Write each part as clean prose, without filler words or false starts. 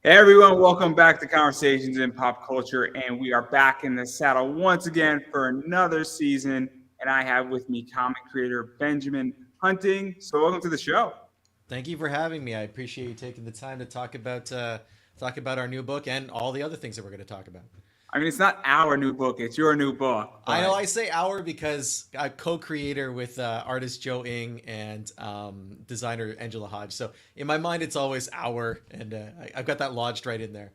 Hey everyone, welcome back to Conversations in Pop Culture, and we are back in the saddle once again for another season. And I have with me comic creator Benjamin Hunting. So welcome to the show. Thank you for having me. I appreciate you taking the time to talk about our new book and all the other things that we're going to talk about. I mean, it's not our new book; it's your new book. I know But I say our because I'm co-creator with artist Joe Ing and designer Angela Hodge. So in my mind, it's always our, and I've got that lodged right in there.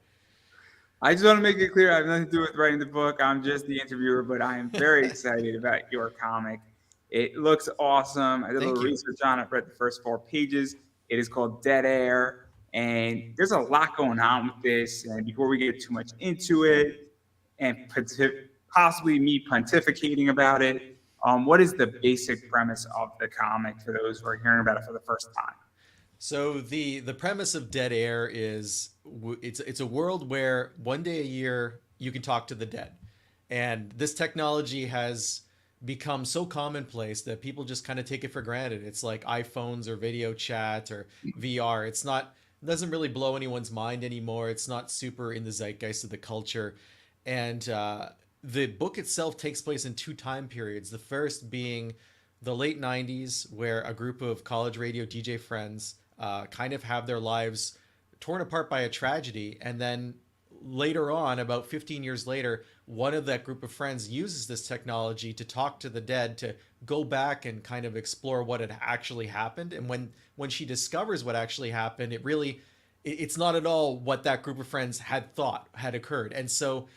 I just want to make it clear: I have nothing to do with writing the book. I'm just the interviewer. But I am very excited about your comic. It looks awesome. I did a little Thank you. research on it. Read the first 4 pages. It is called Dead Air, and there's a lot going on with this. And before we get too much into it, and possibly me pontificating about it. What is the basic premise of the comic for those who are hearing about it for the first time? So the premise of Dead Air is it's a world where one day a year you can talk to the dead, and this technology has become so commonplace that people just kind of take it for granted. It's like iPhones or video chat or VR. It doesn't really blow anyone's mind anymore. It's not super in the zeitgeist of the culture, and the book itself takes place in two time periods. The first being the late 90s, where a group of college radio DJ friends kind of have their lives torn apart by a tragedy. And then later on, about 15 years later, one of that group of friends uses this technology to talk to the dead, to go back and kind of explore what had actually happened. And when she discovers what actually happened, it's not at all what that group of friends had thought had occurred. And so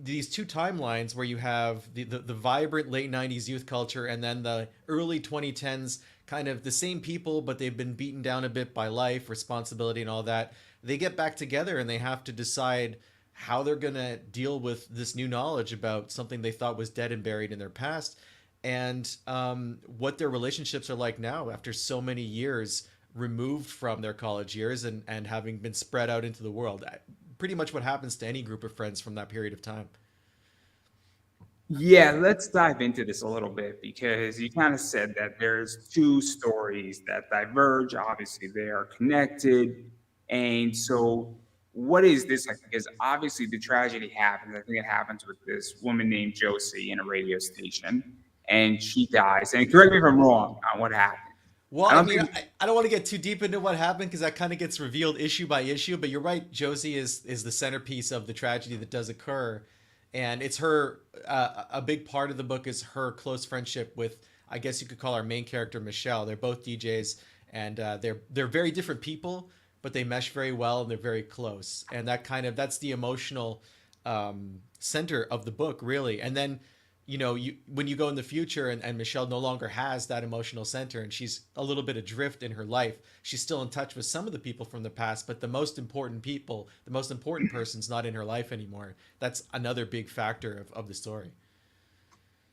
these two timelines where you have the vibrant late 90s youth culture and then the early 2010s, kind of the same people, but they've been beaten down a bit by life, responsibility, and all that. They get back together and they have to decide how they're going to deal with this new knowledge about something they thought was dead and buried in their past, and what their relationships are like now after so many years removed from their college years and having been spread out into the world. Pretty much what happens to any group of friends from that period of time. Yeah, let's dive into this a little bit because you kind of said that there's two stories that diverge. Obviously, they are connected. And so, what is this like? Because obviously, the tragedy happens. I think it happens with this woman named Josie in a radio station, and she dies. And correct me if I'm wrong on what happened. Well, I I don't mean, think. I don't want to get too deep into what happened because that kind of gets revealed issue by issue. But you're right, Josie is the centerpiece of the tragedy that does occur, and it's her. A big part of the book is her close friendship with, I guess you could call our main character Michelle. They're both DJs, and they're very different people, but they mesh very well and they're very close. And that's the emotional center of the book, really. And then you when you go in the future and Michelle no longer has that emotional center and she's a little bit adrift in her life. She's still in touch with some of the people from the past, but the most important person's not in her life anymore. That's another big factor of the story.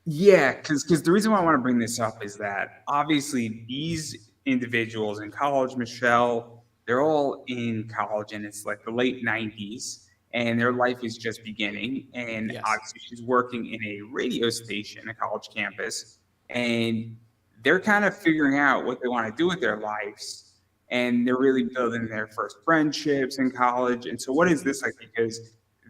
Yeah, because the reason why I want to bring this up is that obviously these individuals in college, Michelle, they're all in college, and it's like the late '90s, and their life is just beginning. And Yes. obviously, she's working in a radio station, a college campus, and they're kind of figuring out what they want to do with their lives, and they're really building their first friendships in college. And so, what is this like? Because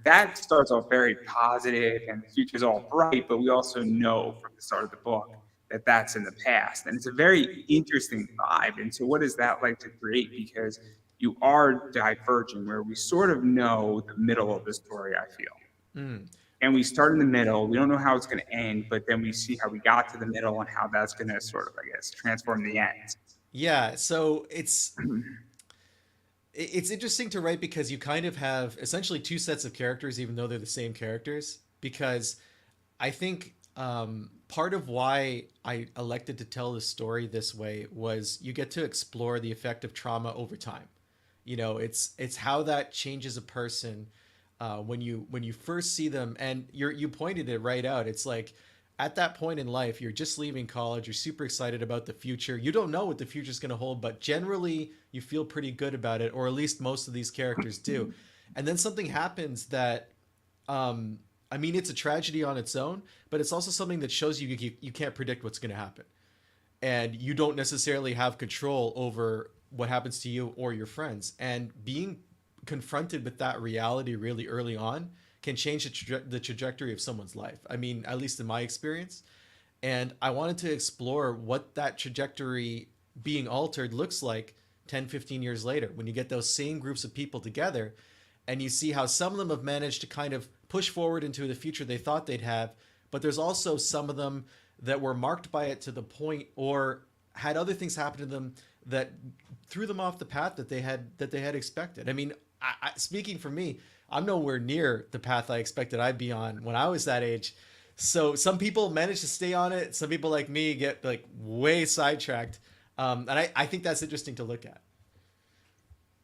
that starts off very positive and the future's all bright, but we also know from the start of the book that that's in the past. And it's a very interesting vibe. And so, what is that like to create? Because you are diverging where we sort of know the middle of the story, I feel. Mm. And we start in the middle. We don't know how it's going to end, but then we see how we got to the middle and how that's going to sort of, I guess, transform the end. Yeah, so it's interesting to write because you kind of have essentially two sets of characters, even though they're the same characters. Because I think part of why I elected to tell the story this way was you get to explore the effect of trauma over time. It's how that changes a person when you first see them, and you pointed it right out. It's like at that point in life, you're just leaving college, you're super excited about the future. You don't know what the future is going to hold, but generally you feel pretty good about it, or at least most of these characters do. And then something happens that I mean, it's a tragedy on its own, but it's also something that shows you can't predict what's going to happen. And you don't necessarily have control over what happens to you or your friends. And being confronted with that reality really early on can change the trajectory of someone's life. I mean, at least in my experience. And I wanted to explore what that trajectory being altered looks like 10, 15 years later when you get those same groups of people together and you see how some of them have managed to kind of push forward into the future they thought they'd have, but there's also some of them that were marked by it to the point or had other things happen to them that threw them off the path that they had expected. I mean, speaking for me, I'm nowhere near the path I expected I'd be on when I was that age. So some people manage to stay on it. Some people like me get like way sidetracked. And I think that's interesting to look at.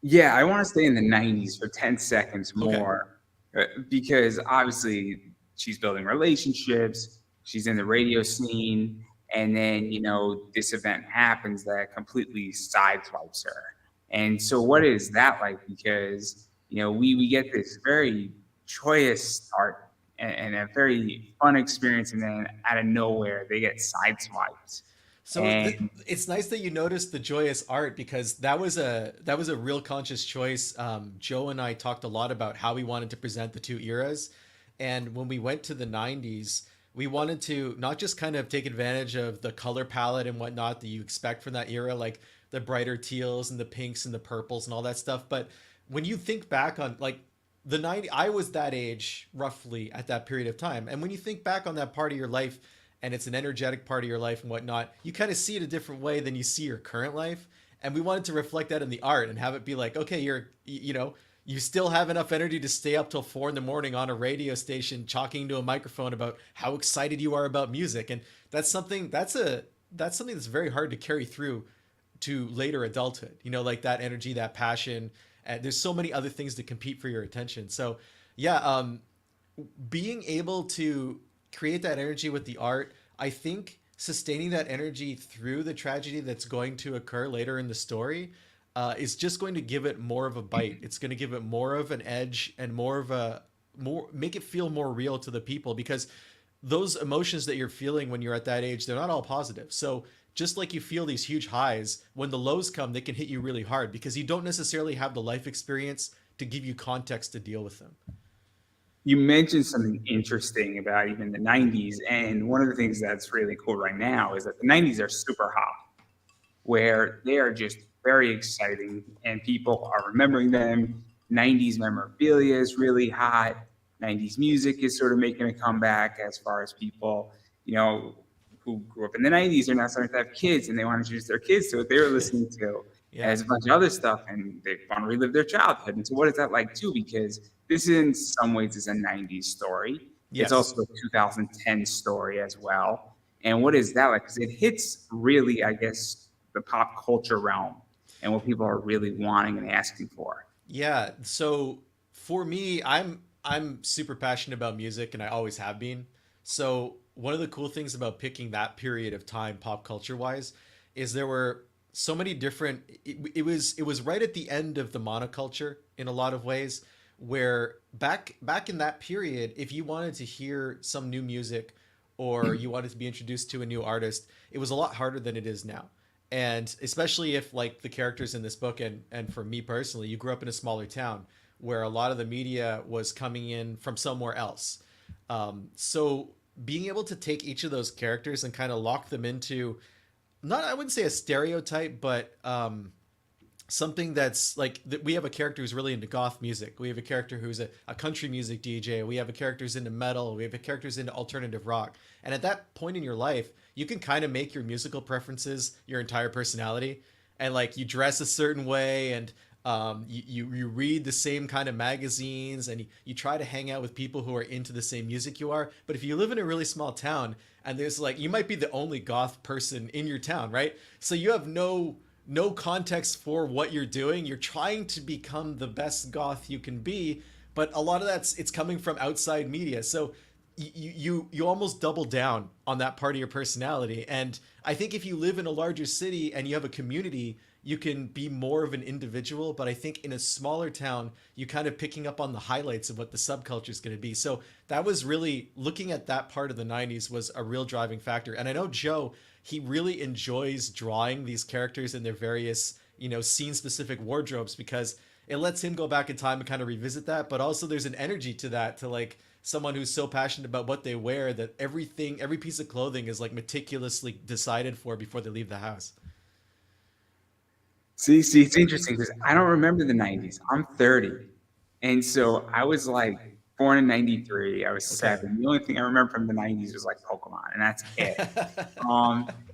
Yeah, I want to stay in the 90s for 10 seconds Okay. more because obviously she's building relationships, she's in the radio scene, and then, this event happens that completely sideswipes her. And so, what is that like? Because, we get this very joyous start and a very fun experience, and then out of nowhere, they get sideswiped. So And it's nice that you noticed the joyous art because that was a real conscious choice. Joe and I talked a lot about how we wanted to present the two eras, and when we went to the '90s, we wanted to not just kind of take advantage of the color palette and whatnot that you expect from that era, like the brighter teals and the pinks and the purples and all that stuff, but when you think back on like the 90s, I was that age roughly at that period of time, and when you think back on that part of your life and it's an energetic part of your life and whatnot, you kind of see it a different way than you see your current life. And we wanted to reflect that in the art and have it be like, okay, you still have enough energy to stay up till 4 in the morning on a radio station talking to a microphone about how excited you are about music. And that's something that's very hard to carry through to later adulthood, like that energy, that passion. And there's so many other things to compete for your attention. So yeah, being able to create that energy with the art, I think sustaining that energy through the tragedy that's going to occur later in the story is just going to give it more of a bite. It's going to give it more of an edge and more make it feel more real to the people because those emotions that you're feeling when you're at that age, they're not all positive. So just like you feel these huge highs, when the lows come, they can hit you really hard because you don't necessarily have the life experience to give you context to deal with them. you mentioned something interesting about even the 90s. And one of the things that's really cool right now is that the 90s are super hot, where they are just very exciting and people are remembering them. 90s memorabilia is really hot. 90s music is sort of making a comeback as far as people, you know, who grew up in the 90s are now starting to have kids and they want to introduce their kids to what they were listening to Yeah. as a bunch of other stuff and they want to relive their childhood. And so what is that like too? Because this in some ways is a 90s story. It's Yes. also a 2010 story as well. And what is that like? Because it hits really, I guess, the pop culture realm and what people are really wanting and asking for. Yeah. So for me, I'm super passionate about music and I always have been. So one of the cool things about picking that period of time pop culture wise is there were so many different it was right at the end of the monoculture in a lot of ways where back in that period if you wanted to hear some new music or you wanted to be introduced to a new artist, it was a lot harder than it is now. And especially if like the characters in this book and for me personally, you grew up in a smaller town where a lot of the media was coming in from somewhere else. So being able to take each of those characters and kind of lock them into not I wouldn't say a stereotype, but something that's like we have a character who's really into goth music. We have a character who's a country music DJ. We have a character who's into metal. We have a character who's into alternative rock. And at that point in your life, you can kind of make your musical preferences your entire personality. And like you dress a certain way and you read the same kind of magazines and you try to hang out with people who are into the same music you are. But if you live in a really small town and there's like you might be the only goth person in your town, right? So you have no context for what you're doing. You're trying to become the best goth you can be, but a lot of it's coming from outside media. So you almost double down on that part of your personality. And I think if you live in a larger city and you have a community, you can be more of an individual. But I think in a smaller town, you kind of picking up on the highlights of what the subculture is going to be. So that was really looking at that part of the 90s was a real driving factor. And I know Joe, he really enjoys drawing these characters in their various scene specific wardrobes, because it lets him go back in time and kind of revisit that. But also there's an energy to that, to like someone who's so passionate about what they wear that every piece of clothing is like meticulously decided for before they leave the house. See, it's interesting because I don't remember the 90s. I'm 30. And so I was like born in 93. I was Okay. 7. The only thing I remember from the 90s was like Pokemon, and that's it.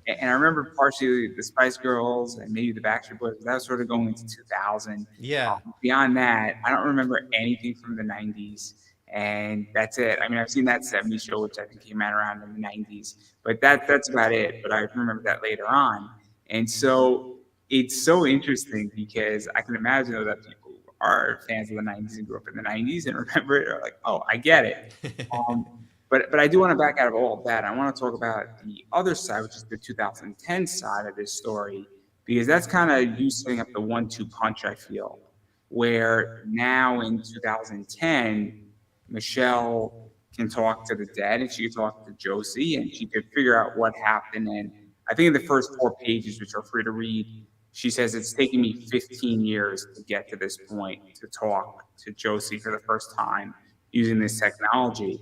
And I remember partially the Spice Girls and maybe the Backstreet Boys. That was sort of going into 2000. Yeah. Beyond that, I don't remember anything from the 90s. And that's it. I mean, I've seen that 70s show, which I think came out around in the 90s, but that's about it. But I remember that later on. And so it's so interesting because I can imagine though that people who are fans of the 90s and grew up in the 90s and remember it are like, oh, I get it. Um, but I do want to back out of all of that. I want to talk about the other side, which is the 2010 side of this story, because that's kind of you setting up the 1-2 punch, I feel, where now in 2010, Michelle can talk to the dead and she can talk to Josie and she could figure out what happened. And I think in the first 4 pages, which are free to read, she says it's taken me 15 years to get to this point to talk to Josie for the first time using this technology.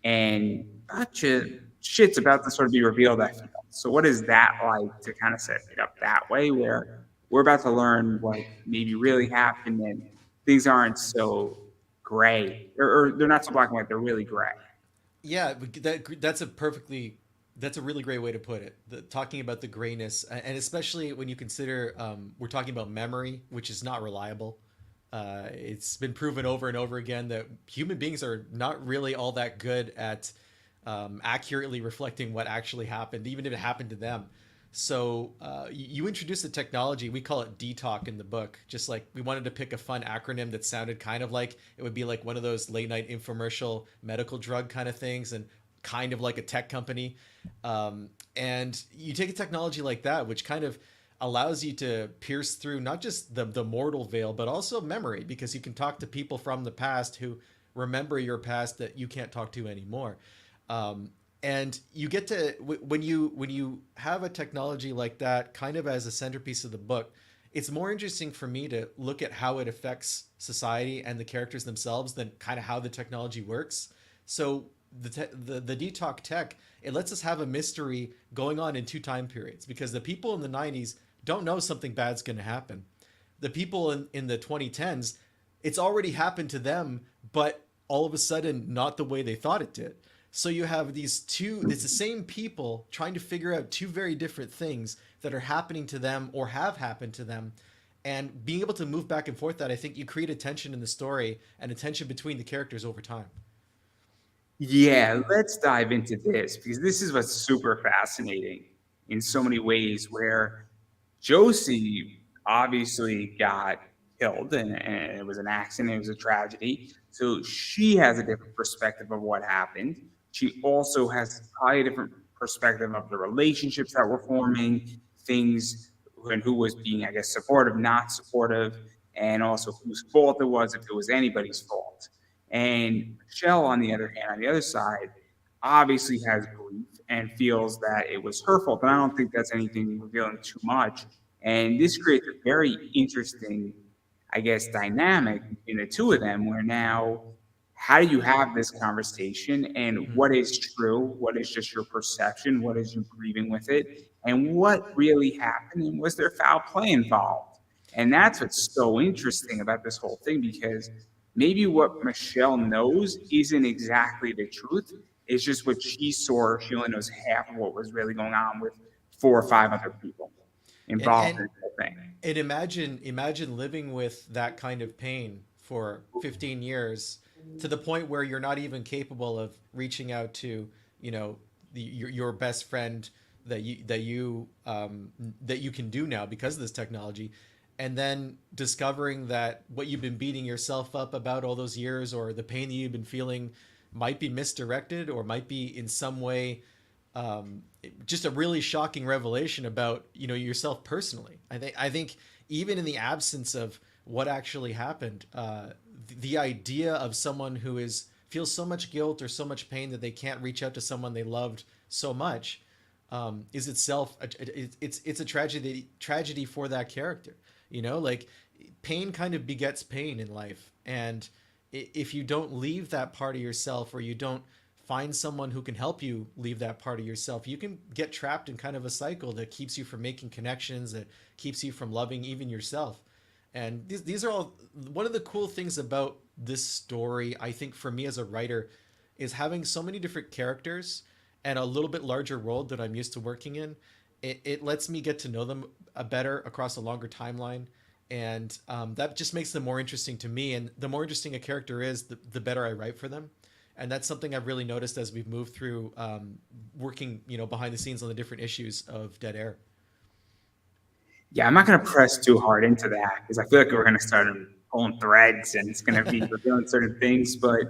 And gotcha, shit's about to sort of be revealed, I feel. So what is that like to kind of set it up that way where we're about to learn what maybe really happened and things aren't so gray or they're not so black and white, they're really gray. Yeah, but that's a really great way to put it. Talking about the grayness, and especially when you consider we're talking about memory, which is not reliable. It's been proven over and over again that human beings are not really all that good at accurately reflecting what actually happened, even if it happened to them. So you introduced the technology. We call it DTalk in the book. Just like we wanted to pick a fun acronym that sounded kind of like it would be like one of those late night infomercial medical drug kind of things, and kind of like a tech company. And you take a technology like that, which kind of allows you to pierce through not just the mortal veil, but also memory, because you can talk to people from the past who remember your past that you can't talk to anymore. And you get to when you have a technology like that kind of as a centerpiece of the book, it's more interesting for me to look at how it affects society and the characters themselves than kind of how the technology works. So the DTalk tech, it lets us have a mystery going on in two time periods, because the people in the 90s don't know something bad's going to happen. The people in the 2010s, it's already happened to them, but all of a sudden not the way they thought it did. So you have these two, it's the same people trying to figure out two very different things that are happening to them or have happened to them. And being able to move back and forth, that I think you create a tension in the story and a tension between the characters over time. Yeah, let's dive into this because this is what's super fascinating in so many ways. Where Josie obviously got killed and it was an accident, it was a tragedy. So she has a different perspective of what happened. She also has probably a different perspective of the relationships that were forming, things and who was being, I guess, supportive, not supportive, and also whose fault it was, if it was anybody's fault. And Michelle, on the other hand, on the other side, obviously has grief and feels that it was her fault. But I don't think that's anything revealing too much. And this creates a very interesting, I guess, dynamic between the two of them, where now, how do you have this conversation? And Mhm. what is true? What is just your perception? What is you grieving with it? And what really happened? And was there foul play involved? And that's what's so interesting about this whole thing because maybe what Michelle knows isn't exactly the truth. It's just what she saw. She only knows half of what was really going on with 4 or 5 other people And involved and in the whole thing. and imagine living with that kind of pain for 15 years, to the point where you're not even capable of reaching out to, your best friend that you can do now because of this technology, and then discovering that what you've been beating yourself up about all those years, or the pain that you've been feeling, might be misdirected or might be in some way just a really shocking revelation about yourself personally. I think even in the absence of what actually happened, the idea of someone who is feels so much guilt or so much pain that they can't reach out to someone they loved so much, is itself it's a tragedy for that character. You know, like pain kind of begets pain in life, and if you don't leave that part of yourself, or you don't find someone who can help you leave that part of yourself, you can get trapped in kind of a cycle that keeps you from making connections, that keeps you from loving even yourself. And these are all one of the cool things about this story, I think, for me as a writer, is having so many different characters and a little bit larger world that I'm used to working in. It lets me get to know them better across a longer timeline. And that just makes them more interesting to me. And the more interesting a character is, the better I write for them. And that's something I've really noticed as we've moved through working, behind the scenes on the different issues of Dead Air. Yeah, I'm not going to press too hard into that because I feel like we're going to start pulling threads and it's going to be revealing certain things. But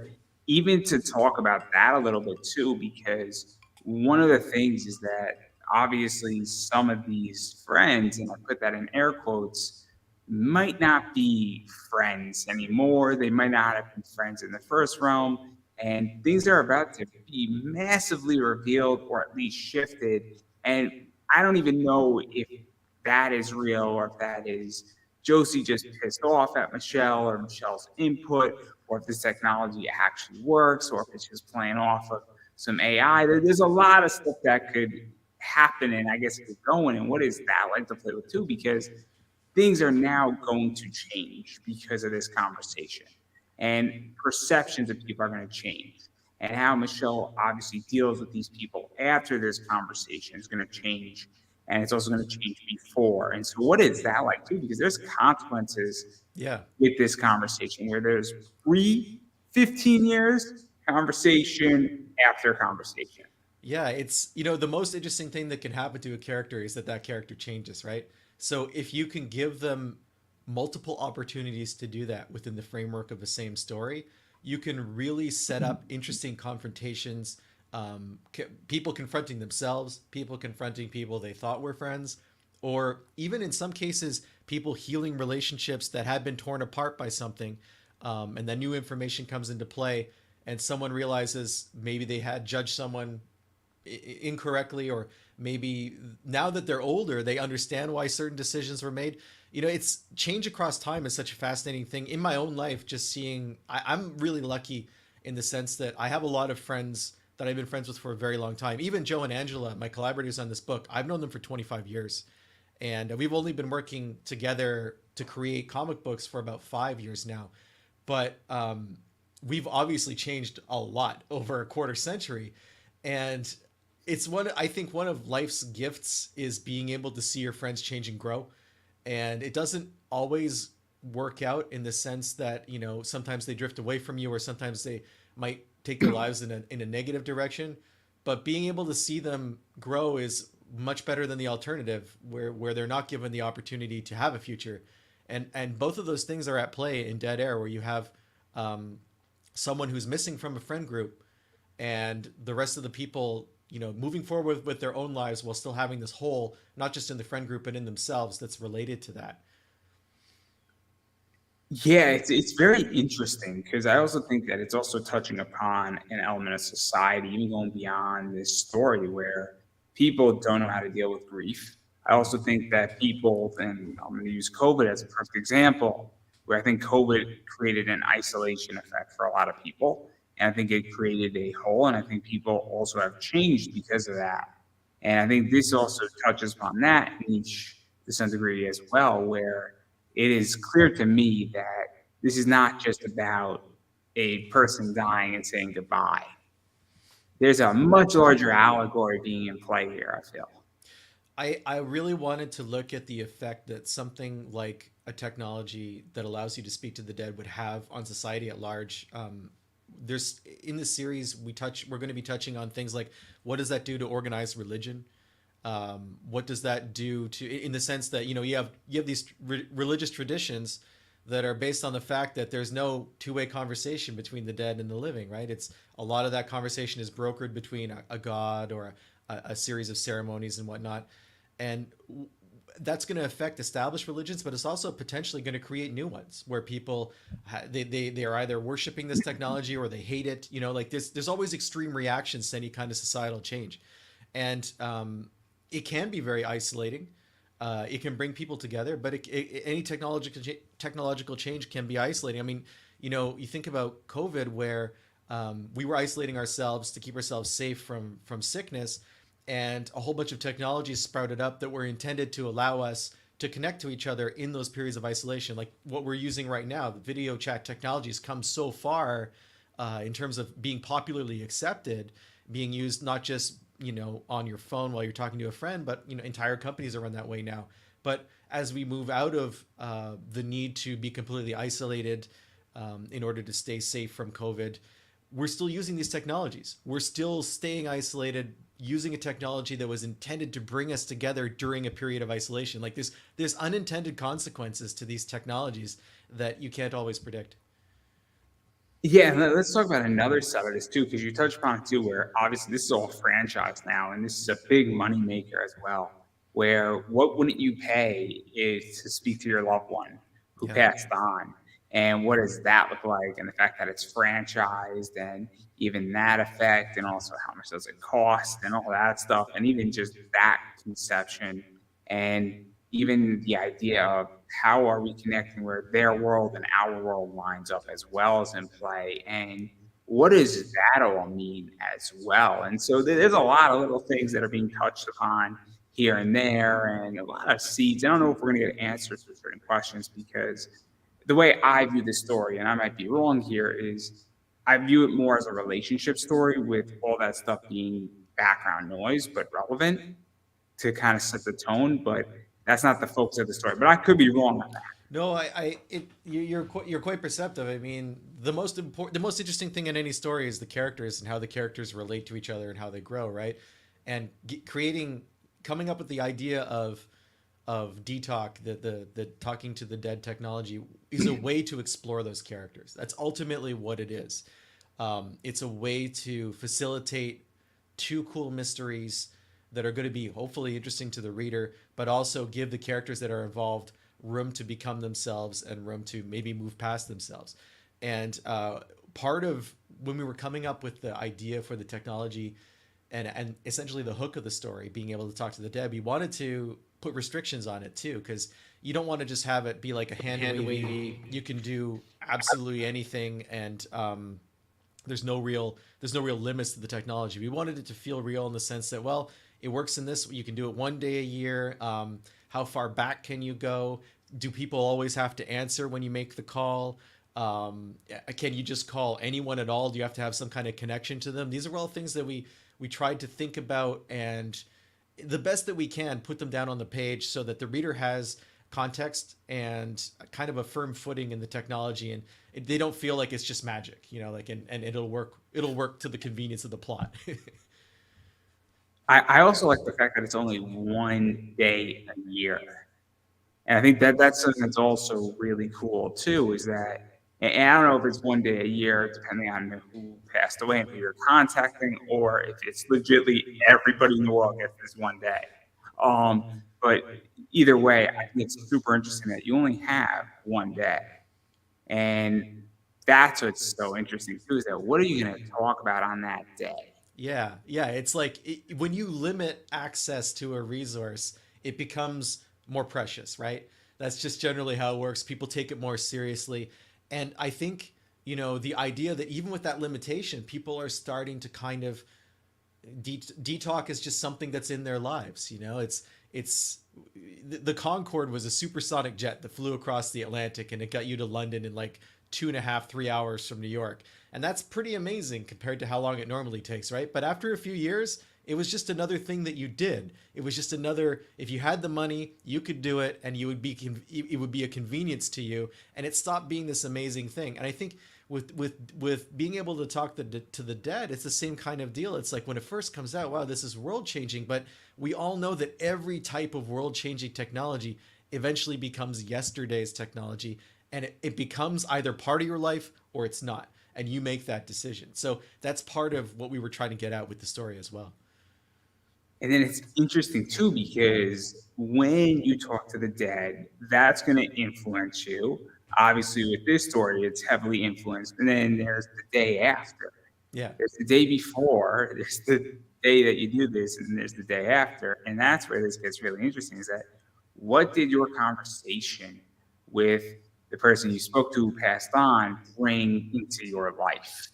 even to talk about that a little bit too, because one of the things is that obviously some of these friends, and I put that in air quotes, might not be friends anymore. They might not have been friends in the first realm. And things are about to be massively revealed or at least shifted. And I don't even know if that is real or if that is Josie just pissed off at Michelle or Michelle's input, or if this technology actually works, or if it's just playing off of some AI. There's a lot of stuff that could happen, and I guess it's going. And what is that like to play with too? Because things are now going to change because of this conversation, and perceptions of people are going to change. And how Michelle obviously deals with these people after this conversation is going to change, and it's also going to change before. And so, what is that like too? Because there's consequences Yeah. with this conversation where there's pre 15 years conversation after conversation. Yeah, it's the most interesting thing that can happen to a character is that that character changes, right? So if you can give them multiple opportunities to do that within the framework of the same story, you can really set up interesting confrontations. People confronting themselves, people confronting people they thought were friends, or even in some cases, people healing relationships that had been torn apart by something, and then new information comes into play, and someone realizes maybe they had judged someone incorrectly, or maybe now that they're older they understand why certain decisions were made. It's change across time is such a fascinating thing in my own life. Just seeing, I'm really lucky in the sense that I have a lot of friends that I've been friends with for a very long time. Even Joe and Angela, my collaborators on this book, I've known them for 25 years, and we've only been working together to create comic books for about 5 years now. But we've obviously changed a lot over a quarter century. And it's I think one of life's gifts is being able to see your friends change and grow. And it doesn't always work out in the sense that, sometimes they drift away from you, or sometimes they might take their lives in a negative direction. But being able to see them grow is much better than the alternative, where they're not given the opportunity to have a future. And both of those things are at play in Dead Air, where you have someone who's missing from a friend group, and the rest of the people, moving forward with their own lives while still having this hole, not just in the friend group, but in themselves, that's related to that. Yeah, it's very interesting because I also think that it's also touching upon an element of society, even going beyond this story, where people don't know how to deal with grief. I also think that people, and I'm going to use COVID as a perfect example, where I think COVID created an isolation effect for a lot of people. And I think it created a hole, and I think people also have changed because of that. And I think this also touches upon that niche to some degree as well, where it is clear to me that this is not just about a person dying and saying goodbye. There's a much larger allegory being in play here, I feel. I really wanted to look at the effect that something like a technology that allows you to speak to the dead would have on society at large. There's in this series we're going to be touching on things like, what does that do to organized religion? What does that do to, in the sense that you have these religious traditions that are based on the fact that there's no two-way conversation between the dead and the living, right? It's a lot of that conversation is brokered between a god or a series of ceremonies and whatnot. And that's going to affect established religions, but it's also potentially going to create new ones where people they are either worshiping this technology or they hate it. Like there's always extreme reactions to any kind of societal change. and it can be very isolating. It can bring people together, but any technological change can be isolating. I mean, you think about COVID, where we were isolating ourselves to keep ourselves safe from sickness, and a whole bunch of technologies sprouted up that were intended to allow us to connect to each other in those periods of isolation, like what we're using right now. The video chat technologies come so far in terms of being popularly accepted, being used not just on your phone while you're talking to a friend, but entire companies are run that way now. But as we move out of the need to be completely isolated in order to stay safe from COVID, we're still using these technologies. We're still staying isolated, using a technology that was intended to bring us together during a period of isolation. Like there's unintended consequences to these technologies that you can't always predict. Yeah, let's talk about another side of this too, because you touched upon it too, where obviously this is all franchise now, and this is a big money maker as well. Where what wouldn't you pay is to speak to your loved one who Yeah. passed on, and what does that look like? And the fact that it's franchised, and even that effect, and also how much does it cost, and all that stuff, and even just that conception, and even the idea of how are we connecting where their world and our world lines up as well as in play, and what does that all mean as well? And so there's a lot of little things that are being touched upon here and there, and a lot of seeds. I don't know if we're going to get answers to certain questions, because the way I view this story, and I might be wrong here, is I view it more as a relationship story, with all that stuff being background noise but relevant to kind of set the tone. But that's not the focus of the story. But I could be wrong on that. No, you're quite perceptive. I mean, the most interesting thing in any story is the characters and how the characters relate to each other and how they grow, right? And coming up with the idea of DTalk, the talking to the dead technology, is a way to explore those characters. That's ultimately what it is. It's a way to facilitate two cool mysteries that are going to be hopefully interesting to the reader, but also give the characters that are involved room to become themselves and room to maybe move past themselves. And part of when we were coming up with the idea for the technology and essentially the hook of the story, being able to talk to the dead, we wanted to put restrictions on it too, because you don't want to just have it be like a hand wavy, you can do absolutely anything, and there's no real limits to the technology. We wanted it to feel real in the sense that, well, it works in this. You can do it one day a year. How far back can you go? Do people always have to answer when you make the call? Can you just call anyone at all? Do you have to have some kind of connection to them? These are all things that we tried to think about, and the best that we can put them down on the page so that the reader has context and kind of a firm footing in the technology, and they don't feel like it's just magic, like, and it'll work to the convenience of the plot. I also like the fact that it's only one day a year. And I think that that's something that's also really cool too, is that, and I don't know if it's one day a year, depending on who passed away and who you're contacting, or if it's legitly everybody in the world gets this one day. But either way, I think it's super interesting that you only have one day. And that's what's so interesting too, is that what are you going to talk about on that day? Yeah. It's like when you limit access to a resource, it becomes more precious, right? That's just generally how it works. People take it more seriously. And I think, the idea that even with that limitation, people are starting to kind of DTalk is just something that's in their lives. It's the Concorde was a supersonic jet that flew across the Atlantic, and it got you to London in like 2.5, 3 hours from New York. And that's pretty amazing compared to how long it normally takes, right? But after a few years, it was just another thing that you did. It was just another, if you had the money, you could do it, and it would be a convenience to you, and it stopped being this amazing thing. And I think with being able to talk to the dead, it's the same kind of deal. It's like when it first comes out, wow, this is world changing, but we all know that every type of world changing technology eventually becomes yesterday's technology, and it becomes either part of your life or it's not, and you make that decision. So that's part of what we were trying to get out with the story as well. And then it's interesting too, because when you talk to the dead, that's going to influence you. Obviously, with this story, it's heavily influenced. And then there's the day after, Yeah. there's the day before, there's the day that you do this, and there's the day after. And that's where this gets really interesting is that what did your conversation with the person you spoke to who passed on bring into your life?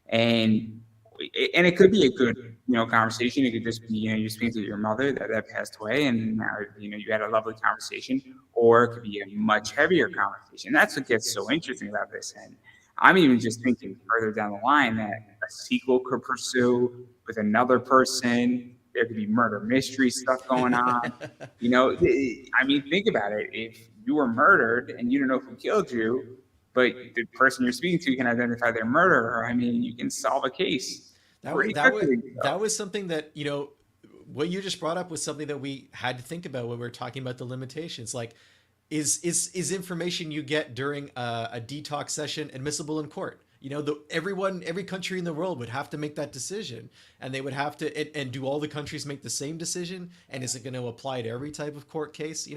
And it could be a good, conversation. It could just be, you speak to your mother that passed away, and now, you had a lovely conversation, or it could be a much heavier conversation. That's what gets so interesting about this. And I'm even just thinking further down the line that a sequel could pursue with another person. There could be murder mystery stuff going on. I mean, think about it. If you were murdered and you don't know who killed you, but the person you're speaking to can identify their murderer, I mean, you can solve a case pretty That was quickly. that was something that, what you just brought up was something that we had to think about when we were talking about the limitations. Like, is information you get during a detox session admissible in court? Every country in the world would have to make that decision, and they would have to, and do all the countries make the same decision? And is it going to apply to every type of court case?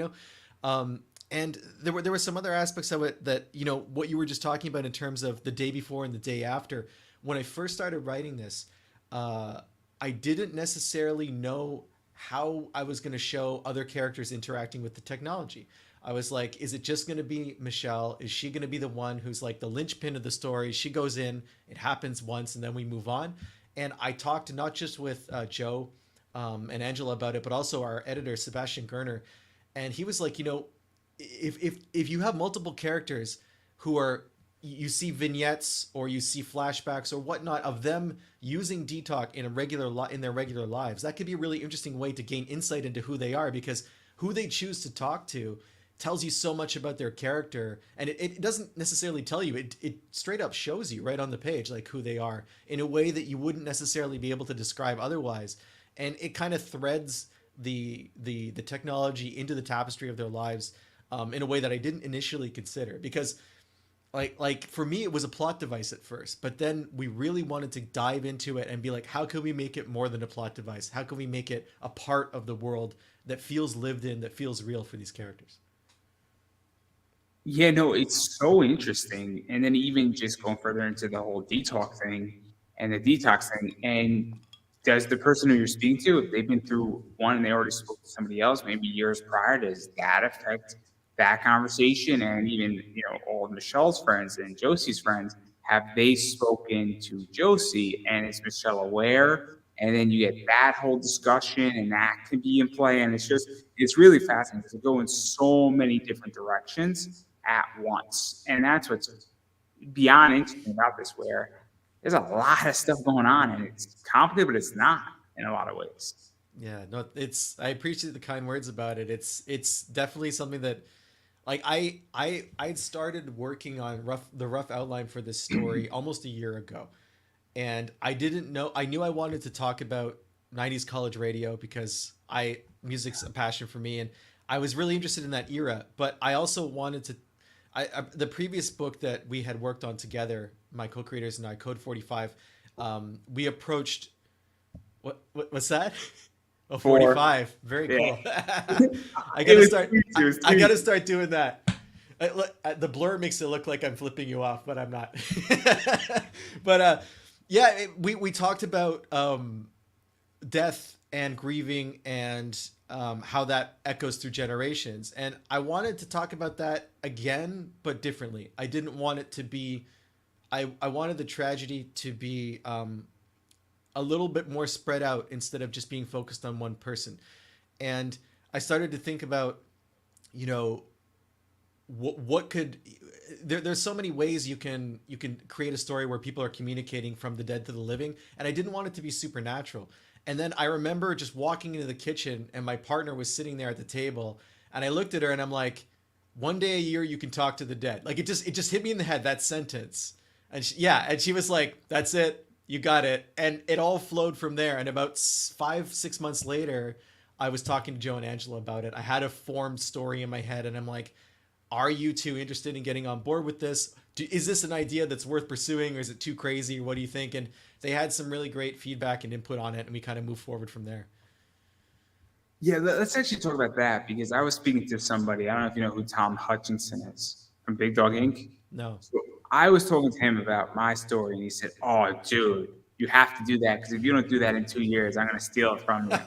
And there were some other aspects of it that, what you were just talking about in terms of the day before and the day after. When I first started writing this, I didn't necessarily know how I was going to show other characters interacting with the technology. I was like, is it just going to be Michelle? Is she going to be the one who's like the linchpin of the story? She goes in, it happens once, and then we move on. And I talked not just with Joe and Angela about it, but also our editor, Sebastian Gerner. And he was like, if you have multiple characters who are, you see vignettes or you see flashbacks or whatnot of them using detox in their regular lives, that could be a really interesting way to gain insight into who they are, because who they choose to talk to tells you so much about their character. And it doesn't necessarily tell you, it straight up shows you right on the page, like, who they are in a way that you wouldn't necessarily be able to describe otherwise. And it kind of threads the technology into the tapestry of their lives in a way that I didn't initially consider, because like for me, it was a plot device at first, but then we really wanted to dive into it and be like, how can we make it more than a plot device? How can we make it a part of the world that feels lived in, that feels real for these characters? Yeah, no, it's so interesting. And then even just going further into the whole detox thing, and does the person who you're speaking to, if they've been through one and they already spoke to somebody else, maybe years prior, does that affect that conversation? And even, all of Michelle's friends and Josie's friends, have they spoken to Josie, and is Michelle aware? And then you get that whole discussion, and that can be in play. And it's really fascinating because it go in so many different directions at once. And that's what's beyond interesting about this, where there's a lot of stuff going on, and it's complicated, but it's not in a lot of ways. Yeah, no, I appreciate the kind words about it. It's definitely something that, like, I'd started working on the rough outline for this story almost a year ago. And I didn't know, I knew I wanted to talk about 90s college radio because music's a passion for me, and I was really interested in that era. But I also wanted to, the previous book that we had worked on together, my co-creators and I, Code 45, we approached, what's that? Oh, 45. Very cool. I gotta start doing that. The blur makes it look like I'm flipping you off, but I'm not. But yeah, we talked about death and grieving, and how that echoes through generations. And I wanted to talk about that again, but differently. I didn't want it to be, I wanted the tragedy to be a little bit more spread out instead of just being focused on one person. And I started to think about, what could, there's so many ways you can create a story where people are communicating from the dead to the living. And I didn't want it to be supernatural. And then I remember just walking into the kitchen, and my partner was sitting there at the table, and I looked at her and I'm like, one day a year you can talk to the dead. Like, it just hit me in the head, that sentence. And she was like, that's it. You got it. And it all flowed from there. And about 5-6 months later, I was talking to Joe and Angela about it. I had a formed story in my head, and I'm like, are you two interested in getting on board with this? Is this an idea that's worth pursuing, or is it too crazy? What do you think? And they had some really great feedback and input on it, and we kind of moved forward from there. Yeah, let's actually talk about that, because I was speaking to somebody. I don't know if you know who Tom Hutchinson is from Big Dog Inc. No. So I was talking to him about my story, and he said, "Oh, dude, you have to do that because if you don't do that in 2 years, I'm going to steal it from you.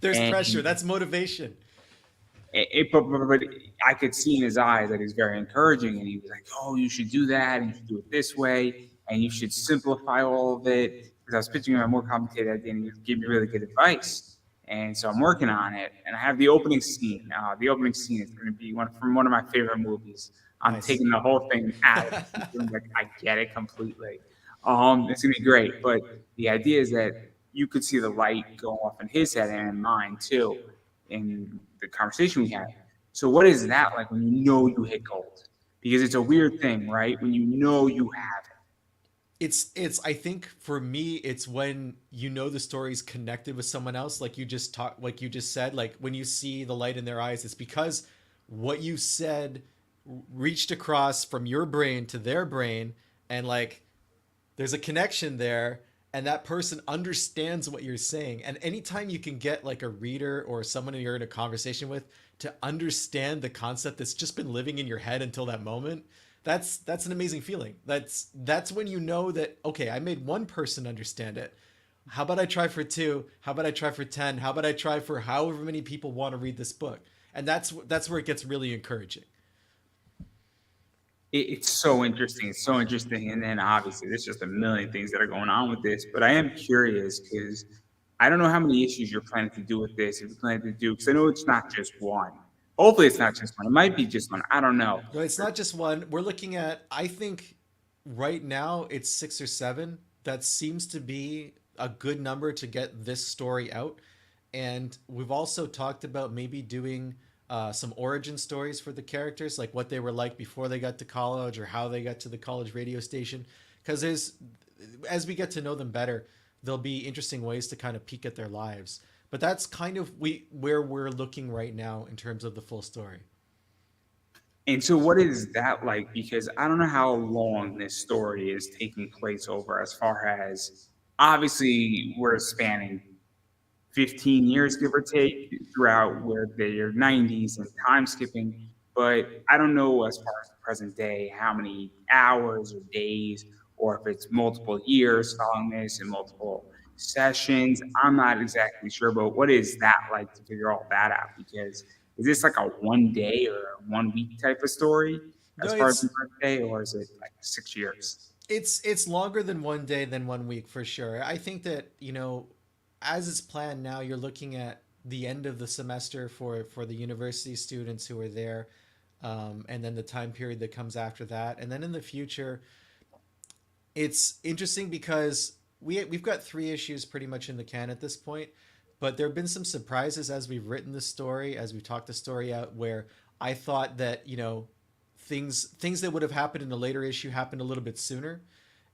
There's pressure. And That's motivation. but I could see in his eyes that he's very encouraging, and he was like, "Oh, you should do that, and you should do it this way, and you should simplify all of it." Because I was pitching him a more complicated idea, and he gave me really good advice. And so I'm working on it, and I have the opening scene. The opening scene is going to be from one of my favorite movies. I'm Nice. taking the whole thing out of it. Like, I get it completely. It's going to be great, but the idea is that you could see the light go off in his head and in mine too in the conversation we had. So what is that like when you know you hit gold? Because it's a weird thing, right? When you know you have it. It's I think for me it's when you know the story's connected with someone else, like you just said, like when you see the light in their eyes, it's because what you said reached across from your brain to their brain, and like there's a connection there, and that person understands what you're saying. And anytime you can get like a reader or someone you're in a conversation with to understand the concept that's just been living in your head until that moment, that's an amazing feeling. That's when you know that, okay, I made one person understand it. How about I try for two? How about I try for 10? How about I try for however many people want to read this book? And that's where it gets really encouraging. It's so interesting. It's so interesting. And then obviously there's just a million things that are going on with this. But I am curious because I don't know how many issues you're planning to do with this. If you're planning to do, because I know it's not just one. Hopefully it's not just one. It might be just one. I don't know. No, it's not just one. We're looking at, I think right now it's 6 or 7. That seems to be a good number to get this story out. And we've also talked about maybe doing some origin stories for the characters, like what they were like before they got to college or how they got to the college radio station. Because as we get to know them better, there'll be interesting ways to kind of peek at their lives. But that's kind of where we're looking right now in terms of the full story. And so, what is that like? Because I don't know how long this story is taking place over, as far as obviously we're spanning 15 years, give or take, throughout where they're 90s and time skipping. But I don't know as far as the present day how many hours or days, or if it's multiple years following this and multiple sessions. I'm not exactly sure, but what is that like to figure all that out? Because is this like a 1 day or a 1 week type of story No, as far as the birthday, or is it like 6 years? it's longer than one day than one week for sure. I think that, as it's planned now, you're looking at the end of the semester for the university students who are there, and then the time period that comes after that, and then in the future, it's interesting because we've got 3 issues pretty much in the can at this point, but there have been some surprises as we've written the story, as we talked the story out, where I thought that things that would have happened in a later issue happened a little bit sooner,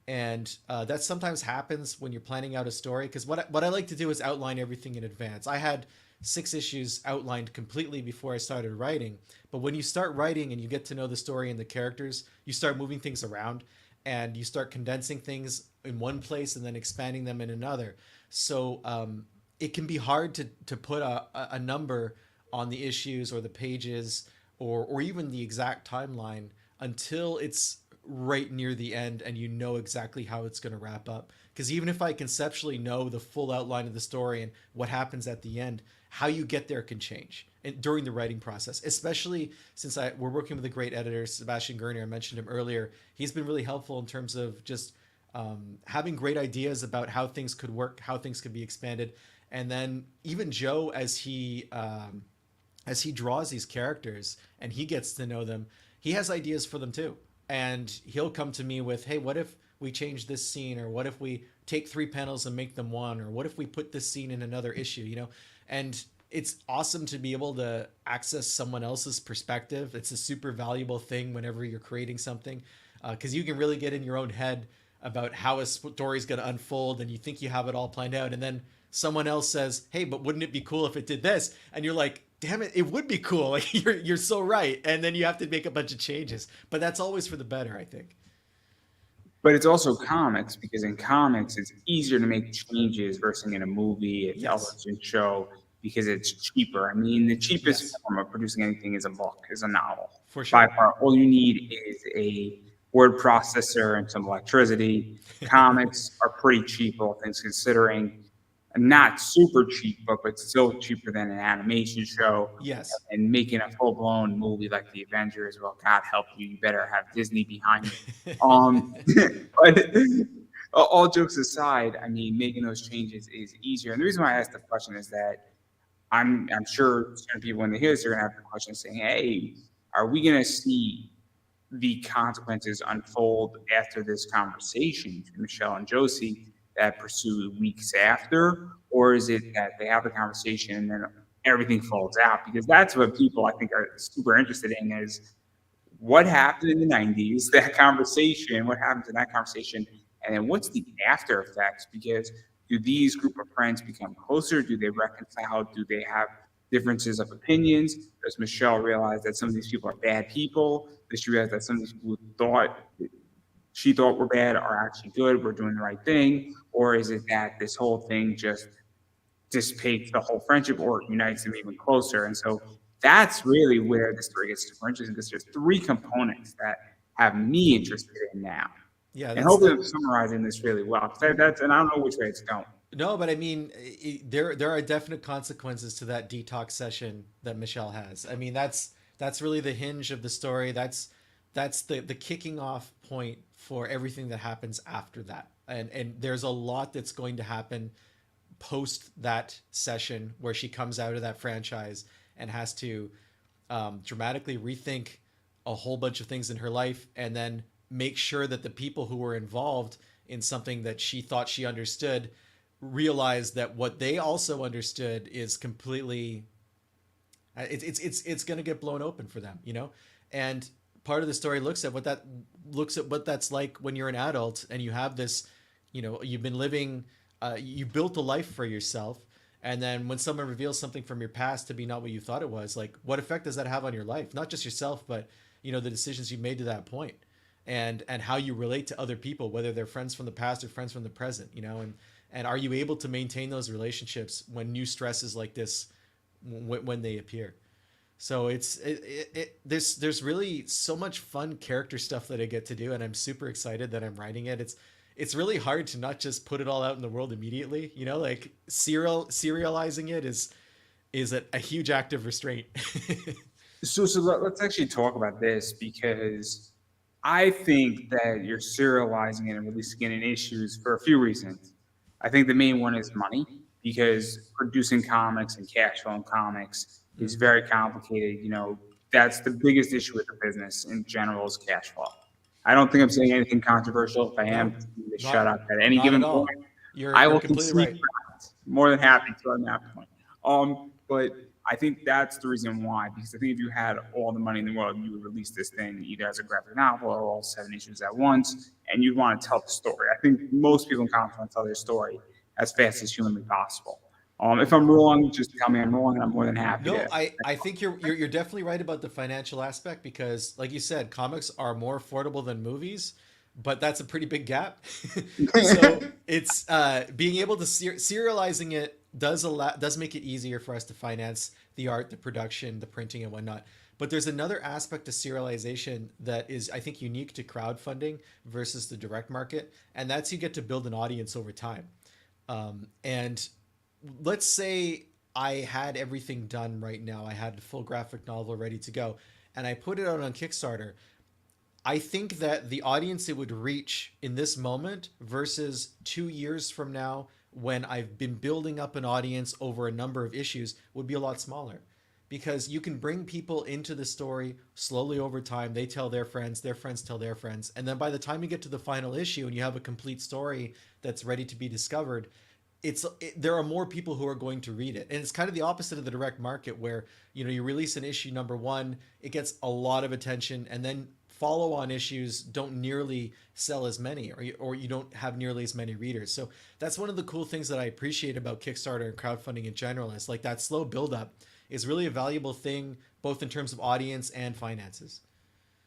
and that sometimes happens when you're planning out a story. Because what I like to do is outline everything in advance. I had 6 issues outlined completely before I started writing, but when you start writing and you get to know the story and the characters, you start moving things around, and you start condensing things in one place and then expanding them in another. So it can be hard to put a number on the issues or the pages, or even the exact timeline until it's right near the end and you know exactly how it's going to wrap up. Because even if I conceptually know the full outline of the story and what happens at the end, how you get there can change during the writing process, especially since we're working with a great editor, Sebastian Gurner. I mentioned him earlier. He's been really helpful in terms of just having great ideas about how things could work, how things could be expanded. And then even Joe, as he draws these characters and he gets to know them, he has ideas for them too. And he'll come to me with, hey, what if we change this scene? Or what if we take 3 panels and make them one? Or what if we put this scene in another issue? And it's awesome to be able to access someone else's perspective. It's a super valuable thing whenever you're creating something, because you can really get in your own head about how a story is going to unfold, and you think you have it all planned out, and then someone else says, hey, but wouldn't it be cool if it did this? And you're like, damn it, it would be cool. Like you're so right. And then you have to make a bunch of changes, but that's always for the better, I think. But it's also comics, because in comics it's easier to make changes versus in a movie, a Yes. television show, because it's cheaper. I mean, the cheapest Yes, form of producing anything is a book, is a novel. for By sure. far, all you need is a word processor and some electricity. Comics are pretty cheap, all things considering. Not super cheap, but still cheaper than an animation show. Yes. And making a full blown movie like the Avengers, well, God help you, you better have Disney behind you. Um, but all jokes aside, I mean, making those changes is easier. And the reason why I asked the question is that I'm sure certain people when they hear this, they're gonna have the question saying, "Hey, are we gonna see the consequences unfold after this conversation between Michelle and Josie that pursue weeks after, or is it that they have the conversation and then everything falls out?" Because that's what people I think are super interested in is what happened in the 90s, that conversation, what happens in that conversation, and then what's the after effects? Because do these group of friends become closer? Do they reconcile? Do they have differences of opinions? Does Michelle realize that some of these people are bad people? Does she realize that some of these people she thought were bad are actually good, we're doing the right thing? Or is it that this whole thing just dissipates the whole friendship or unites them even closer? And so that's really where the story gets super interesting because there's three components that have me interested in now. Yeah, And that's hopefully that. I'm summarizing this really well. 'Cause that's and I don't know which way it's going. No, but I mean, there are definite consequences to that detox session that Michelle has. I mean, that's really the hinge of the story. That's the kicking off point for everything that happens after that. And there's a lot that's going to happen post that session where she comes out of that franchise and has to dramatically rethink a whole bunch of things in her life and then make sure that the people who were involved in something that she thought she understood realize that what they also understood is completely it's going to get blown open for them, you know. And part of the story looks at what that's like when you're an adult and you have this, you know, you've been living you built a life for yourself, and then when someone reveals something from your past to be not what you thought it was, like what effect does that have on your life, not just yourself but, you know, the decisions you made to that point, and how you relate to other people, whether they're friends from the past or friends from the present, you know. And are you able to maintain those relationships when new stresses like this when they appear? So there's really so much fun character stuff that I get to do, and I'm super excited that I'm writing it. It's really hard to not just put it all out in the world immediately, you know, like serializing it is a huge act of restraint. Let's actually talk about this because I think that you're serializing it and releasing it in issues for a few reasons. I think the main one is money because producing comics and cash flow in comics is Mhm. very complicated. You know, that's the biggest issue with the business in general is cash flow. I don't think I'm saying anything controversial. If I am, No, tell me to shut not up at any not at given point. all. I You're will completely concede right. ground. More than happy to on that point. But I think that's the reason why, because I think if you had all the money in the world, you would release this thing either as a graphic novel or all 7 issues at once, and you'd want to tell the story. I think most people in comics want to tell their story as fast as humanly possible. If I'm wrong, just tell me I'm wrong, and I'm more than happy No, to. I think you're definitely right about the financial aspect because, like you said, comics are more affordable than movies, but that's a pretty big gap. So it's being able to serializing it does make it easier for us to finance the art, the production, the printing, and whatnot. But there's another aspect to serialization that is, I think, unique to crowdfunding versus the direct market, and that's you get to build an audience over time. And let's say I had everything done right now. I had the full graphic novel ready to go, and I put it out on Kickstarter. I think that the audience it would reach in this moment versus 2 years from now, when I've been building up an audience over a number of issues, would be a lot smaller. Because you can bring people into the story slowly over time. They tell their friends tell their friends. And then by the time you get to the final issue and you have a complete story that's ready to be discovered, there are more people who are going to read it. And it's kind of the opposite of the direct market where, you know, you release an issue number one, it gets a lot of attention, and then follow on issues don't nearly sell as many, or you don't have nearly as many readers. So that's one of the cool things that I appreciate about Kickstarter and crowdfunding in general. Is like that slow build up is really a valuable thing both in terms of audience and finances.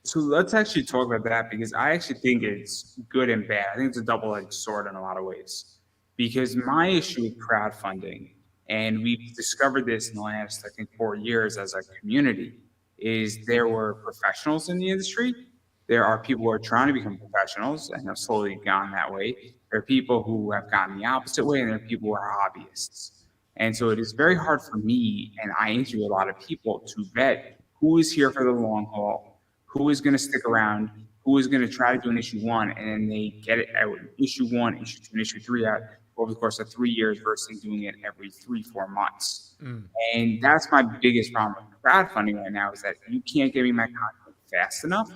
So let's actually talk about that because I actually think it's good and bad. I think it's a double-edged sword in a lot of ways. Because my issue with crowdfunding, and we've discovered this in the last, I think, 4 years as a community, is there were professionals in the industry There are people who are trying to become professionals and have slowly gone that way. There are people who have gone the opposite way, and there are people who are hobbyists. And so it is very hard for me, and I interview a lot of people to vet who is here for the long haul, who is going to stick around, who is going to try to do an issue one, and then they get it out issue one, issue two, and issue three out over the course of 3 years versus doing it every 3, 4 months. Mm. And that's my biggest problem with crowdfunding right now is that you can't get me my content fast enough.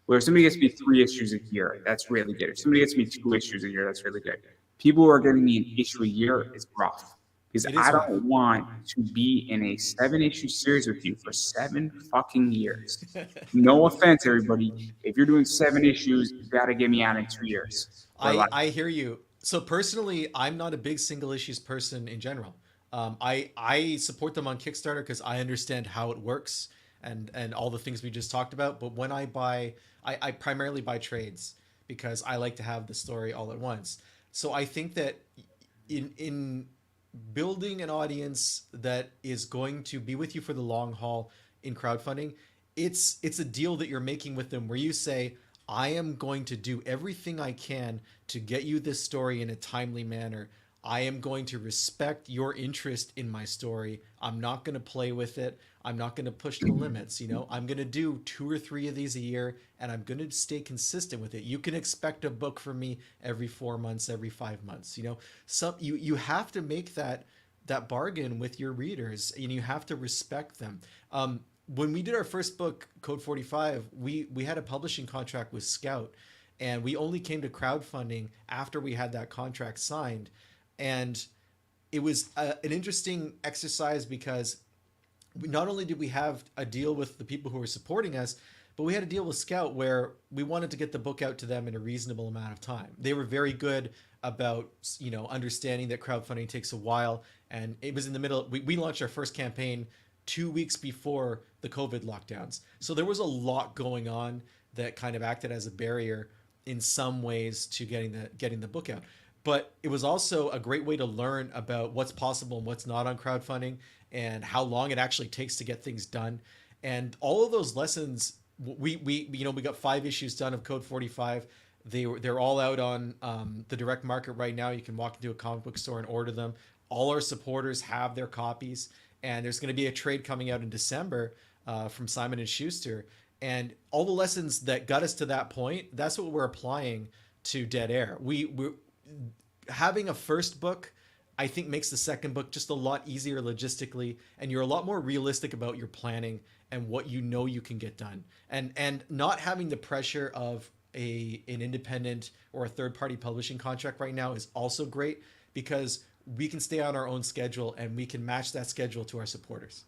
Where if somebody gets me 3 issues a year, that's really good. If somebody gets me 2 issues a year, that's really good. People who are getting me an issue a year is rough because It is I rough. don't want to be in a 7 issue series with you for 7 fucking years. No offense, everybody. If you're doing 7 issues, you got to get me out in 2 years. Or like, I hear you. So personally, I'm not a big single issues person in general. I support them on Kickstarter because I understand how it works and all the things we just talked about. But when I buy, I primarily buy trades because I like to have the story all at once. So I think that in building an audience that is going to be with you for the long haul in crowdfunding, it's a deal that you're making with them where you say, I am going to do everything I can to get you this story in a timely manner. I am going to respect your interest in my story. I'm not going to play with it. I'm not going to push the limits. I'm going to do 2 or 3 of these a year, and I'm going to stay consistent with it. You can expect a book from me every 4 months, every 5 months. You have to make that bargain with your readers, and you have to respect them. When we did our first book, Code 45, we had a publishing contract with Scout, and we only came to crowdfunding after we had that contract signed. And it was an interesting exercise because not only did we have a deal with the people who were supporting us, but we had a deal with Scout where we wanted to get the book out to them in a reasonable amount of time. They were very good about, understanding that crowdfunding takes a while. And it was in the middle. We launched our first campaign 2 weeks before the COVID lockdowns. So there was a lot going on that kind of acted as a barrier in some ways to getting the book out. But it was also a great way to learn about what's possible and what's not on crowdfunding and how long it actually takes to get things done. And all of those lessons, we got 5 issues done of Code 45. They're all out on the direct market right now. You can walk into a comic book store and order them. All our supporters have their copies, and there's going to be a trade coming out in December from Simon and Schuster. And all the lessons that got us to that point, that's what we're applying to Dead Air. We're having a first book, I think, makes the second book just a lot easier logistically, and you're a lot more realistic about your planning and what you can get done, and not having the pressure of an independent or a third party publishing contract right now is also great because we can stay on our own schedule and we can match that schedule to our supporters.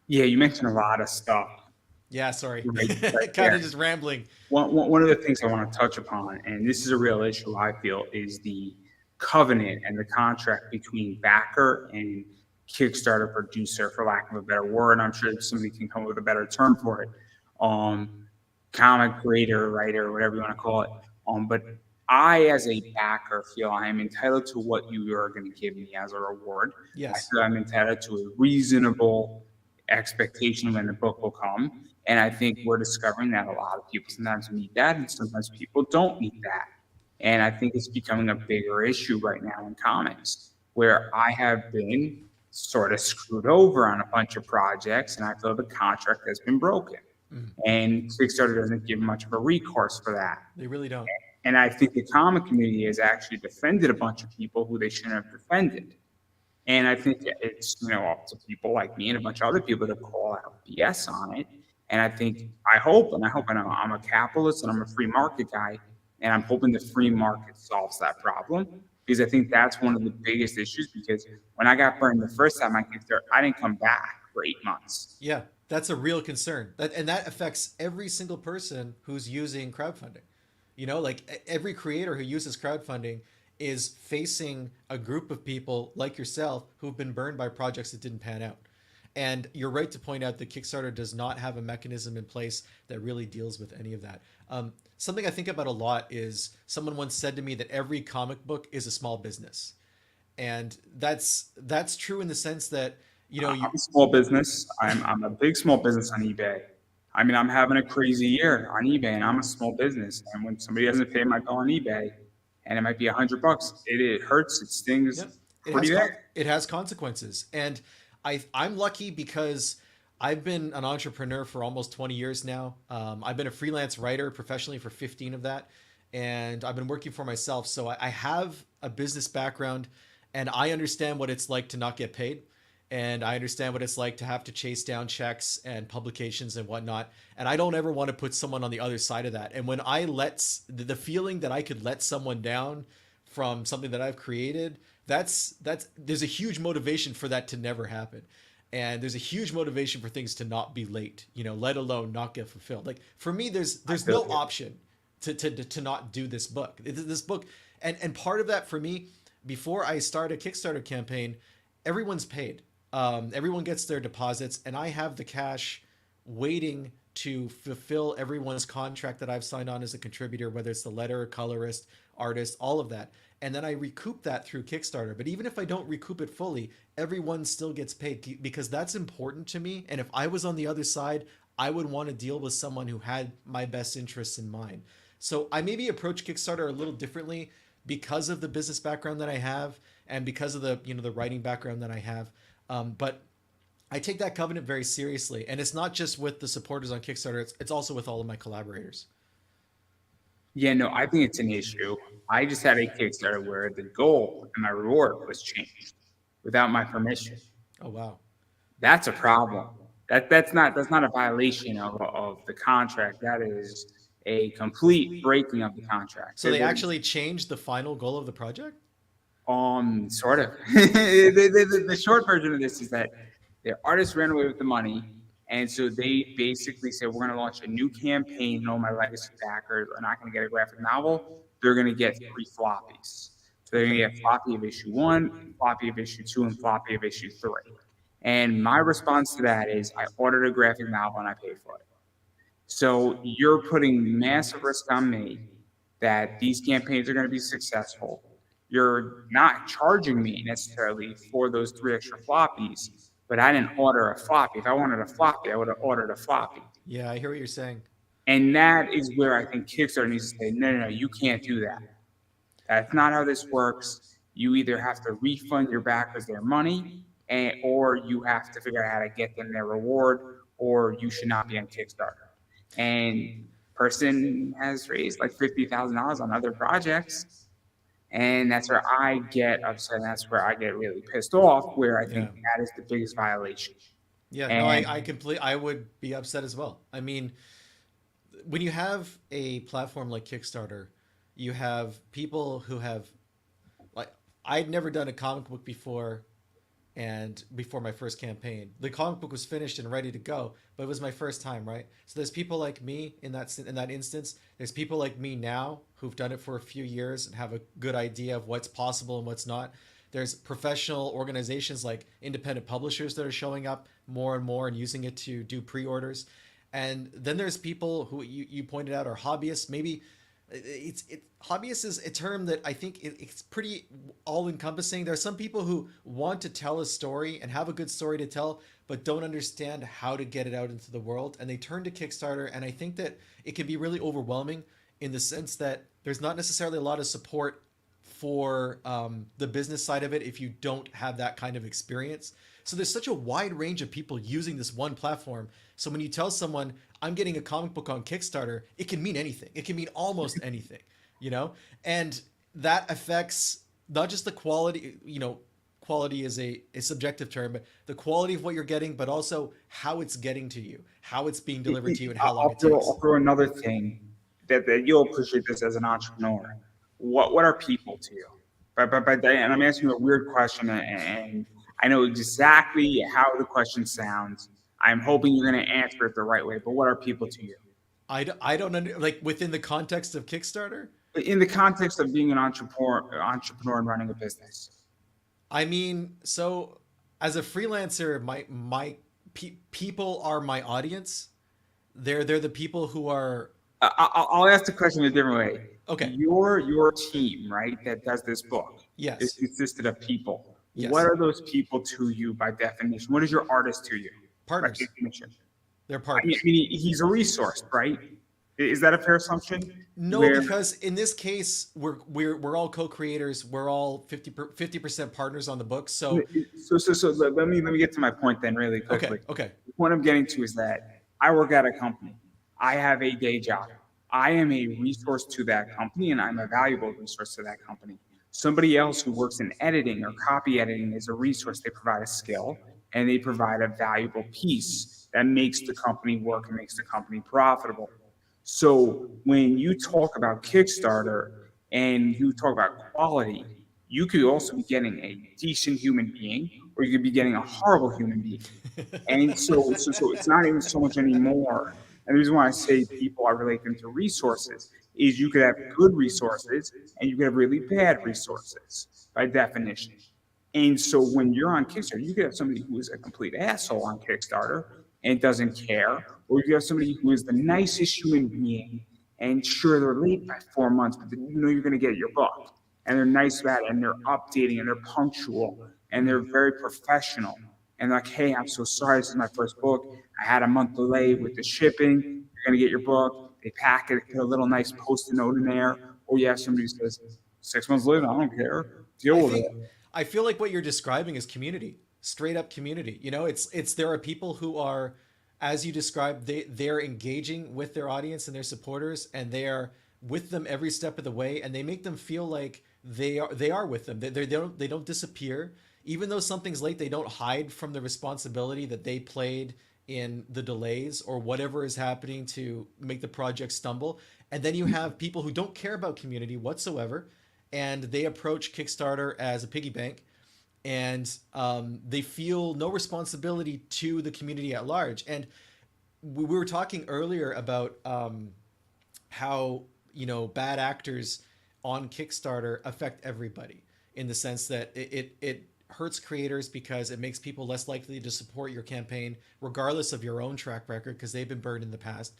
yeah, you mentioned a lot of stuff. Yeah, sorry. Right Kind of just rambling. One of the things I want to touch upon, and this is a real issue I feel, is the covenant and the contract between backer and Kickstarter producer, for lack of a better word. I'm sure somebody can come up with a better term for it. Comic creator, writer, whatever you want to call it. But I, as a backer, feel I am entitled to what you are going to give me as a reward. Yes. I feel I'm entitled to a reasonable expectation when the book will come. And I think we're discovering that a lot of people sometimes meet that, and sometimes people don't meet that. And I think it's becoming a bigger issue right now in comics, where I have been sort of screwed over on a bunch of projects, and I feel the contract has been broken. And Kickstarter doesn't give much of a recourse for that. They really don't. And I think the comic community has actually defended a bunch of people who they shouldn't have defended. And I think it's up to people like me and a bunch of other people to call out BS on it. And I hope, and I'm a capitalist and I'm a free market guy, and I'm hoping the free market solves that problem, because I think that's one of the biggest issues. Because when I got burned the first time I Kickstarter, I didn't come back for 8 months. Yeah, that's a real concern. That affects every single person who's using crowdfunding. Like every creator who uses crowdfunding is facing a group of people like yourself who've been burned by projects that didn't pan out. And you're right to point out that Kickstarter does not have a mechanism in place that really deals with any of that. Something I think about a lot is someone once said to me that every comic book is a small business. And that's true in the sense that, I'm a small business. I'm a big small business on eBay. I mean, I'm having a crazy year on eBay, and I'm a small business. And when somebody doesn't pay my bill on eBay, and it might be $100, it hurts, it stings Yep. It pretty has bad. it has consequences. And I'm lucky because I've been an entrepreneur for almost 20 years now. I've been a freelance writer professionally for 15 of that. And I've been working for myself. So I have a business background and I understand what it's like to not get paid. And I understand what it's like to have to chase down checks and publications and whatnot. And I don't ever want to put someone on the other side of that. And when I the feeling that I could let someone down from something that I've created, that's there's a huge motivation for that to never happen. And there's a huge motivation for things to not be late, let alone not get fulfilled. Like for me, there's no option to not do this book. This book, and part of that for me, before I start a Kickstarter campaign, everyone's paid. Everyone gets their deposits, and I have the cash waiting to fulfill everyone's contract that I've signed on as a contributor, whether it's the letter, colorist, artist, all of that. And then I recoup that through Kickstarter. But even if I don't recoup it fully, everyone still gets paid because that's important to me. And if I was on the other side, I would want to deal with someone who had my best interests in mind. So I maybe approach Kickstarter a little differently because of the business background that I have and because of the writing background that I have. But I take that covenant very seriously, and it's not just with the supporters on Kickstarter; it's also with all of my collaborators. Yeah, no, I think it's an issue. I just had a Kickstarter where the goal and my reward was changed without my permission. Oh wow! That's a problem. That's not a violation of the contract. That is a complete breaking of the contract. So they actually changed the final goal of the project? Sort of. The short version of this is that the artist ran away with the money, and so they basically said, "We're going to launch a new campaign, and all my legacy backers are not going to get a graphic novel. They're going to get 3 floppies. So they're going to get floppy of issue 1, floppy of issue 2, and floppy of issue 3." And my response to that is, I ordered a graphic novel and I paid for it. So you're putting massive risk on me that these campaigns are going to be successful. You're not charging me necessarily for those 3 extra floppies, but I didn't order a floppy. If I wanted a floppy, I would have ordered a floppy. Yeah, I hear what you're saying. And that is where I think Kickstarter needs to say, no, you can't do that. That's not how this works. You either have to refund your backers their money, or you have to figure out how to get them their reward, or you should not be on Kickstarter. And person has raised like $50,000 on other projects, and that's where I get upset. And that's where I get really pissed off. Where I think that is the biggest violation. Yeah, no, And I would be upset as well. I mean, when you have a platform like Kickstarter, you have people who have like I'd never done a comic book before, and before my first campaign the comic book was finished and ready to go, but it was my first time, right? So there's people like me in that instance. There's people like me now who've done it for a few years and have a good idea of what's possible and what's not. There's professional organizations like independent publishers that are showing up more and more and using it to do pre-orders. And then there's people who you pointed out are hobbyists. Maybe hobbyist is a term that I think it's pretty all encompassing. There are some people who want to tell a story and have a good story to tell, but don't understand how to get it out into the world. And they turn to Kickstarter. And I think that it can be really overwhelming in the sense that there's not necessarily a lot of support for the business side of it if you don't have that kind of experience. So there's such a wide range of people using this one platform. So when you tell someone, I'm getting a comic book on Kickstarter, it can mean anything. It can mean almost anything, and that affects not just the quality, quality is a subjective term, but the quality of what you're getting, but also how it's getting to you, how it's being delivered to you, and how long it takes. I'll throw another thing that you'll appreciate this as an entrepreneur. What are people to you? And I'm asking you a weird question, and I know exactly how the question sounds. I'm hoping you're going to answer it the right way, but what are people to you? I don't like within the context of Kickstarter. In the context of being an entrepreneur and running a business. I mean, so as a freelancer, people are my audience. They're the people who are. I'll ask the question in a different way. Okay. Your team, right, that does this book, yes, is consisted of people. Yes. What are those people to you by definition? What is your artist to you? Partners. By definition? They're I mean, partners. he's a resource, right? Is that a fair assumption? No, Where because in this case, we're all co-creators. We're all 50% partners on the book. So so let me get to my point then really okay, quickly. okay. The point I'm getting to is that I work at a company. I have a day job. I am a resource to that company, and I'm a valuable resource to that company. Somebody else who works in editing or copy editing is a resource. They provide a skill and they provide a valuable piece that makes the company work and makes the company profitable. So when you talk about Kickstarter and you talk about quality, you could also be getting a decent human being, or you could be getting a horrible human being. And so it's not even so much anymore. And the reason why I say people, I relate them to resources, is you could have good resources and you could have really bad resources by definition. And so when you're on Kickstarter, you could have somebody who is a complete asshole on Kickstarter and doesn't care, or you could have somebody who is the nicest human being, and sure, they're late by 4 months, but you know you're going to get your book. And they're nice about it, and they're updating, and they're punctual, and they're very professional. And like, hey, I'm so sorry, this is my first book. I had a month delay with the shipping. You're going to get your book. They pack it, put a little nice post-it note in there. Or you have somebody who says, 6 months later, I don't care. Deal I with it. think I feel like what you're describing is community, straight up community. You know, it's there are people who are, as you described, they're engaging with their audience and their supporters, and they are with them every step of the way, and they make them feel like they are with them. They don't disappear, even though something's late. They don't hide from the responsibility that they played in the delays or whatever is happening to make the project stumble. And then you have people who don't care about community whatsoever, and they approach Kickstarter as a piggy bank, and they feel no responsibility to the community at large. And we were talking earlier about how bad actors on Kickstarter affect everybody in the sense that it hurts creators because it makes people less likely to support your campaign regardless of your own track record because they've been burned in the past.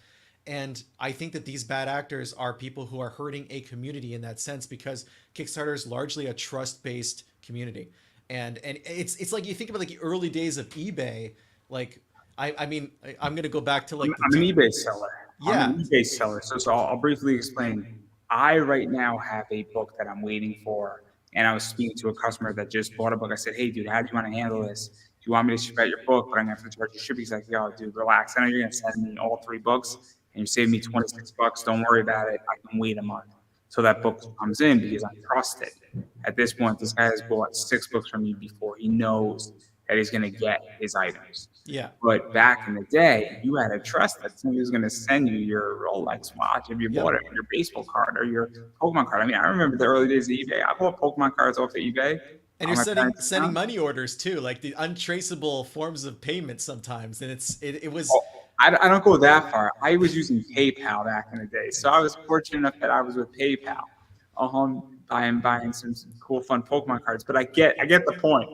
And I think that these bad actors are people who are hurting a community in that sense because Kickstarter is largely a trust-based community. And it's like you think about like the early days of eBay, like I mean I'm gonna go back to like the I'm an two. eBay seller. I'm Yeah. an eBay seller. So I'll briefly explain. I right now have a book that I'm waiting for, and I was speaking to a customer that just bought a book. I said, "Hey, dude, how do you want to handle this? Do you want me to ship out your book, but I'm gonna have to charge you shipping?" He's like, "Yo, dude, relax. I know you're gonna send me all 3 books, and you save me $26. Don't worry about it. I can wait a month so that book comes in because I trust it." At this point, this guy has bought 6 books from me before. He knows that he's gonna get his items. Yeah. But back in the day, you had to trust that somebody was going to send you your Rolex watch if you Yep. bought it, or your baseball card, or your Pokemon card. I mean, I remember the early days of eBay. I bought Pokemon cards off of eBay And on you're my sending parents' sending account. money orders too, like the untraceable forms of payment sometimes. And it was Oh, I don't go that far. I was using PayPal back in the day, so I was fortunate enough that I was with PayPal, buying some cool, fun Pokemon cards. But I get the point.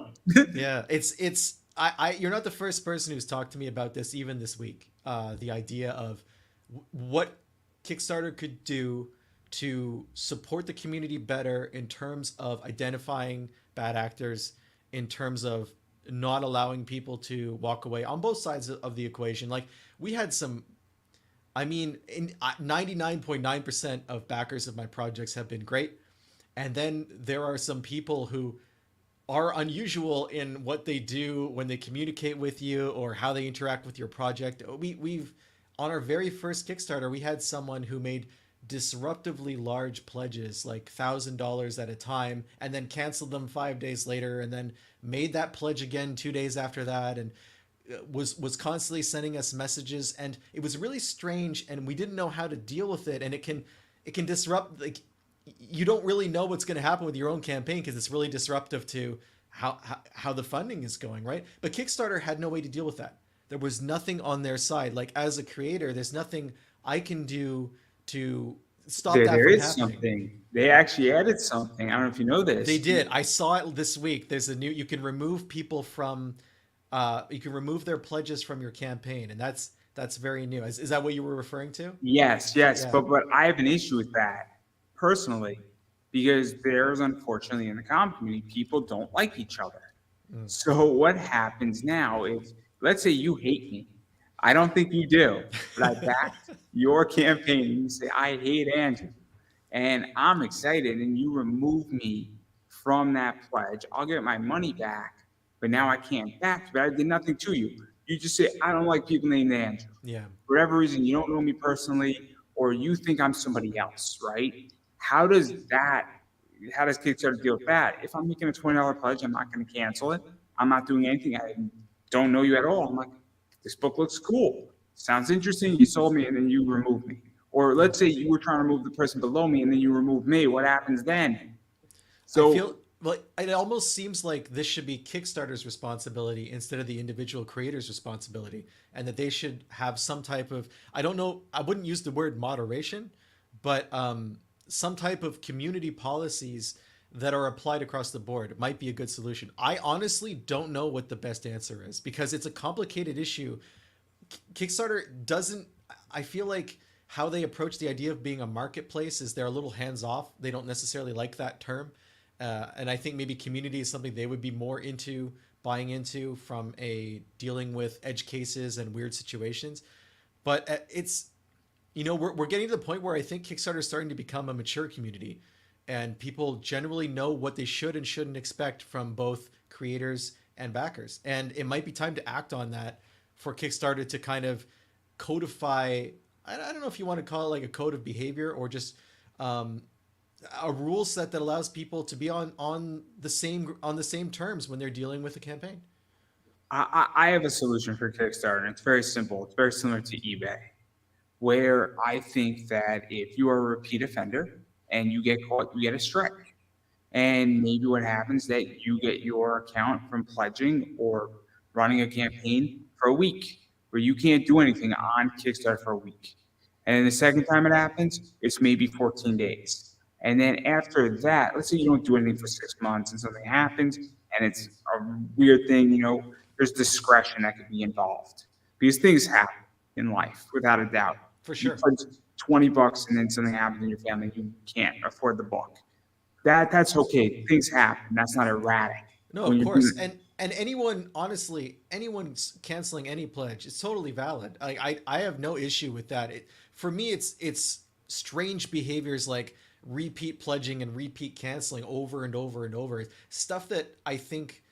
yeah, it's I you're not the first person who's talked to me about this even this week. The idea of what Kickstarter could do to support the community better in terms of identifying bad actors, in terms of not allowing people to walk away on both sides of the equation. Like we had some, I mean, 99.9% of backers of my projects have been great. And then there are some people who are unusual in what they do when they communicate with you or how they interact with your project. We've on our very first Kickstarter, we had someone who made disruptively large pledges, like $1,000 at a time, and then canceled them 5 days later, and then made that pledge again 2 days after that, and was constantly sending us messages, and it was really strange, and we didn't know how to deal with it, and it can disrupt like you don't really know what's going to happen with your own campaign because it's really disruptive to how the funding is going, right? But Kickstarter had no way to deal with that. There was nothing on their side. Like as a creator, there's nothing I can do to stop that There from is happening. something. They actually added something. I don't know if you know They this. did. I saw it this week. There's a new. You can remove people from. You can remove their pledges from your campaign, and that's very new. Is that what you were referring to? Yes, yes, Yeah. but I have an issue with that personally because there's unfortunately in the comic community people don't like each other. Mm. So what happens now is, let's say you hate me. I don't think you do, but I backed your campaign. You say, I hate Andrew. And I'm excited, and you remove me from that pledge. I'll get my money back, but now I can't back you. But I did nothing to you. You just say, I don't like people named Andrew. Yeah. For whatever reason, you don't know me personally, or you think I'm somebody else, right? How does that, how does Kickstarter deal with that? If I'm making a $20 pledge, I'm not going to cancel it. I'm not doing anything. I don't know you at all. I'm like, this book looks cool. Sounds interesting. You sold me, and then you remove me. Or Yeah. let's say you were trying to remove the person below me, and then you remove me. What happens then? I So feel like it almost seems like this should be Kickstarter's responsibility instead of the individual creator's responsibility, and that they should have some type of, I don't know, I wouldn't use the word moderation, but some type of community policies that are applied across the board might be a good solution. I honestly don't know what the best answer is because it's a complicated issue. Kickstarter doesn't, I feel like how they approach the idea of being a marketplace is they're a little hands off. They don't necessarily like that term. And I think maybe community is something they would be more into buying into from a dealing with edge cases and weird situations. But it's, we're getting to the point where I think Kickstarter is starting to become a mature community and people generally know what they should and shouldn't expect from both creators and backers. And it might be time to act on that for Kickstarter to kind of codify. I don't know if you want to call it like a code of behavior or just um, a rule set that allows people to be on the same terms when they're dealing with a campaign. I have a solution for Kickstarter, and it's very simple. It's very similar to eBay, where I think that if you are a repeat offender and you get caught, you get a strike. And maybe what happens is that you get your account from pledging or running a campaign for a week where you can't do anything on Kickstarter for a week. And then the second time it happens, it's maybe 14 days. And then after that, let's say you don't do anything for 6 months and something happens and it's a weird thing, there's discretion that could be involved because things happen in life without a doubt. For You sure. pledge $20 and then something happens in your family, you can't afford the book. That's okay. Things happen. That's not erratic. No, When of you're course. doing And anyone, honestly, anyone canceling any pledge is totally valid. I have no issue with that. For me, it's strange behaviors like repeat pledging and repeat canceling over and over and over. Stuff that I think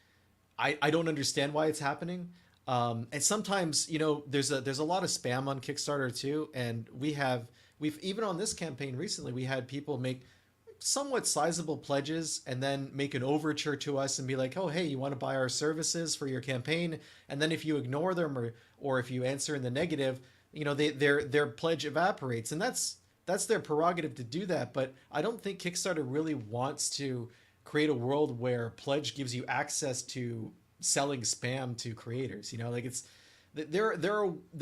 I don't understand why it's happening. And sometimes, there's a lot of spam on Kickstarter too. And we've even on this campaign recently, we had people make somewhat sizable pledges and then make an overture to us and be like, oh, hey, you want to buy our services for your campaign? And then if you ignore them or if you answer in the negative, their pledge evaporates. And that's their prerogative to do that. But I don't think Kickstarter really wants to create a world where pledge gives you access to selling spam to creators. Like it's there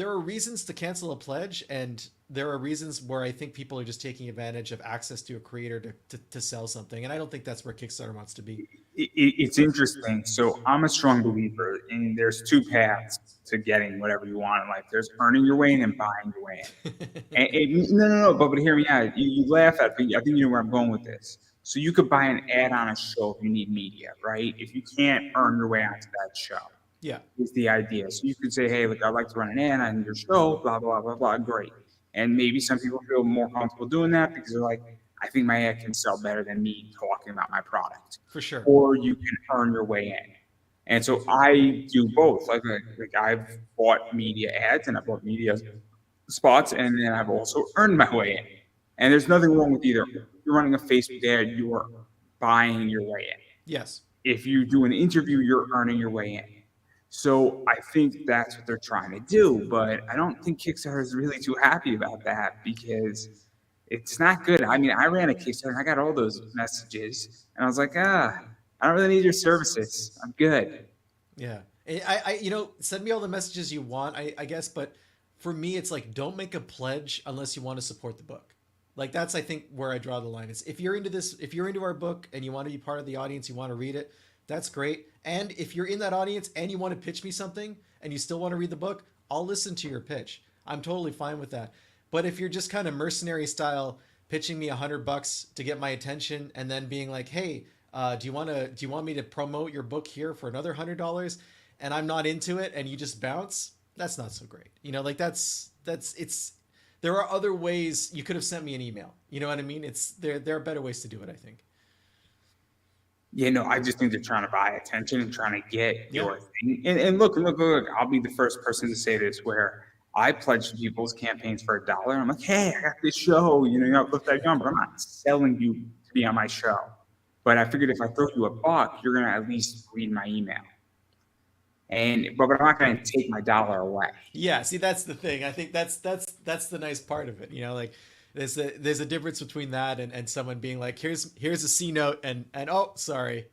are reasons to cancel a pledge, and there are reasons where I think people are just taking advantage of access to a creator to sell something, and I don't think that's where Kickstarter wants to be. it's interesting. So I'm a strong believer in there's two paths to getting whatever you want in life. There's earning your way in and buying your way in. No, but hear me out. You laugh at, but I think you know where I'm going with this. So you could buy an ad on a show if you need media, right? If you can't earn your way onto that show, Yeah. is the idea. So you could say, hey, look, I'd like to run an ad on your show, blah, blah, blah, blah, great. And maybe some people feel more comfortable doing that because they're like, I think my ad can sell better than me talking about my product. For sure. Or you can earn your way in. And so I do both. Like I've bought media ads and I bought media spots, and then I've also earned my way in. And there's nothing wrong with either. If you're running a Facebook ad, you're buying your way in. Yes. If you do an interview, you're earning your way in. So I think that's what they're trying to do, but I don't think Kickstarter is really too happy about that because it's not good. I mean, I ran a Kickstarter and I got all those messages, and I was like, I don't really need your services. I'm good. Yeah. Send me all the messages you want, I guess, but for me, it's like, don't make a pledge unless you want to support the book. Like that's, I think, where I draw the line is if you're into this, if you're into our book and you want to be part of the audience, you want to read it, that's great. And if you're in that audience and you want to pitch me something and you still want to read the book, I'll listen to your pitch. I'm totally fine with that. But if you're just kind of mercenary style pitching me $100 to get my attention and then being like, hey, do you want me to promote your book here for another $100? And I'm not into it and you just bounce, That's not so great. You know, like that's it's there are other ways you could have sent me an email. You know what I mean? It's there are better ways to do it, I think. I just think they're trying to buy attention and trying to get Yeah. your thing. And look, I'll be the first person to say this where I pledge to people's campaigns for $1. I'm like, hey, I got this show, look that number. I'm not selling you to be on my show. But I figured if I throw you $1, you're gonna at least read my email. But I'm not gonna take my dollar away. Yeah, see that's the thing. I think that's the nice part of it. You know, like there's a difference between that and someone being like, here's a C note and oh sorry.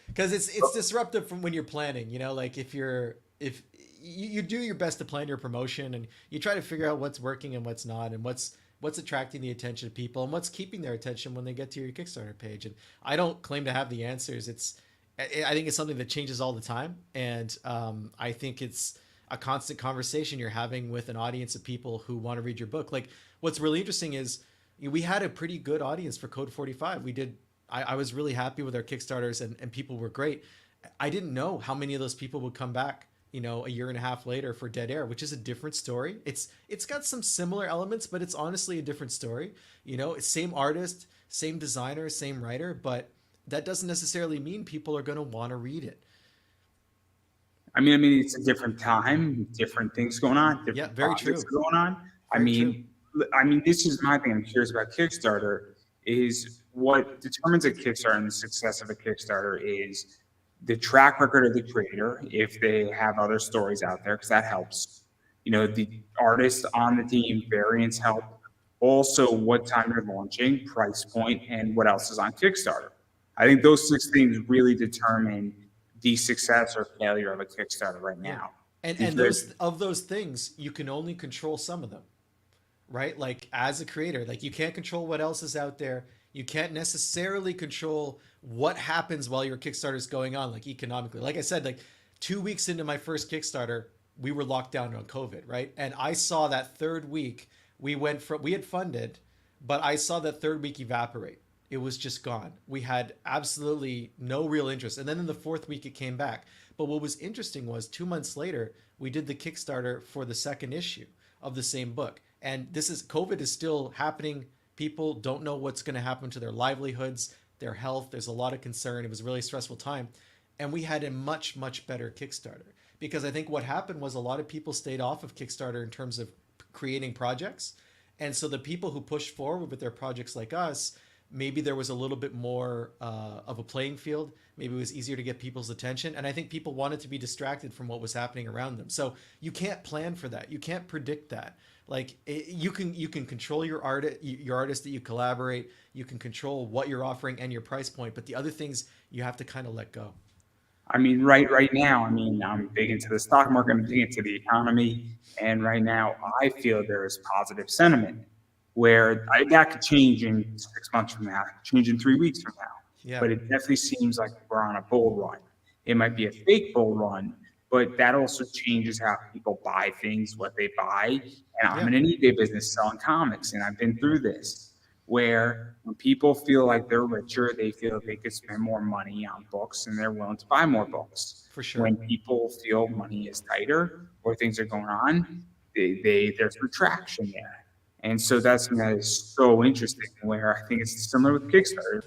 Because it's disruptive from when you're planning, you know, like if you do your best to plan your promotion and you try to figure out what's working and what's not and what's attracting the attention of people and what's keeping their attention when they get to your Kickstarter page. And I don't claim to have the answers. I think it's something that changes all the time, and I think it's a constant conversation you're having with an audience of people who want to read your book. Like, what's really interesting is we had a pretty good audience for Code 45. We did. I was really happy with our Kickstarters, and people were great. I didn't know how many of those people would come back, you know, a year and a half later for Dead Air, which is a different story. It's got some similar elements, but it's honestly a different story. You know, it's same artist, same designer, same writer, but that doesn't necessarily mean people are going to want to read it. I mean, it's a different time, different things going on, Yeah, different very projects true. going on. I Very true. mean, this is my thing. I'm curious about Kickstarter. Is what determines a Kickstarter and the success of a Kickstarter is the track record of the creator, if they have other stories out there, because that helps. The artists on the team, variants help. Also, what time they're launching, price point, and what else is on Kickstarter. I think those 6 things really determine the success or failure of a Kickstarter right Yeah. now. And Because those things, you can only control some of them, right? Like as a creator, like you can't control what else is out there. You can't necessarily control what happens while your Kickstarter is going on, like economically. Like I said, like 2 weeks into my first Kickstarter, we were locked down on COVID, right? And I saw that third week, we had funded, but I saw that third week evaporate. It was just gone. We had absolutely no real interest. And then in the fourth week, it came back. But what was interesting was 2 months later, we did the Kickstarter for the second issue of the same book. And COVID is still happening. People don't know what's going to happen to their livelihoods, their health. There's a lot of concern. It was a really stressful time. And we had a much, much better Kickstarter because I think what happened was a lot of people stayed off of Kickstarter in terms of creating projects. And so the people who pushed forward with their projects like us, maybe there was a little bit more of a playing field. Maybe it was easier to get people's attention. And I think people wanted to be distracted from what was happening around them. So you can't plan for that. You can't predict that. Like you can control your artist that you collaborate. You can control what you're offering and your price point. But the other things you have to kind of let go. right now, I'm big into the stock market, I'm big into the economy, and right now, I feel there is positive sentiment where that could change in 6 months from now, it could change in 3 weeks from now. Yeah. But it definitely seems like we're on a bull run. It might be a fake bull run, but that also changes how people buy things, what they buy. And I'm Yeah. in an eBay business selling comics, and I've been through this where when people feel like they're richer, they feel they could spend more money on books and they're willing to buy more books. For sure. When people feel money is tighter or things are going on, there's retraction there. And so that's something that is so interesting where I think it's similar with Kickstarter.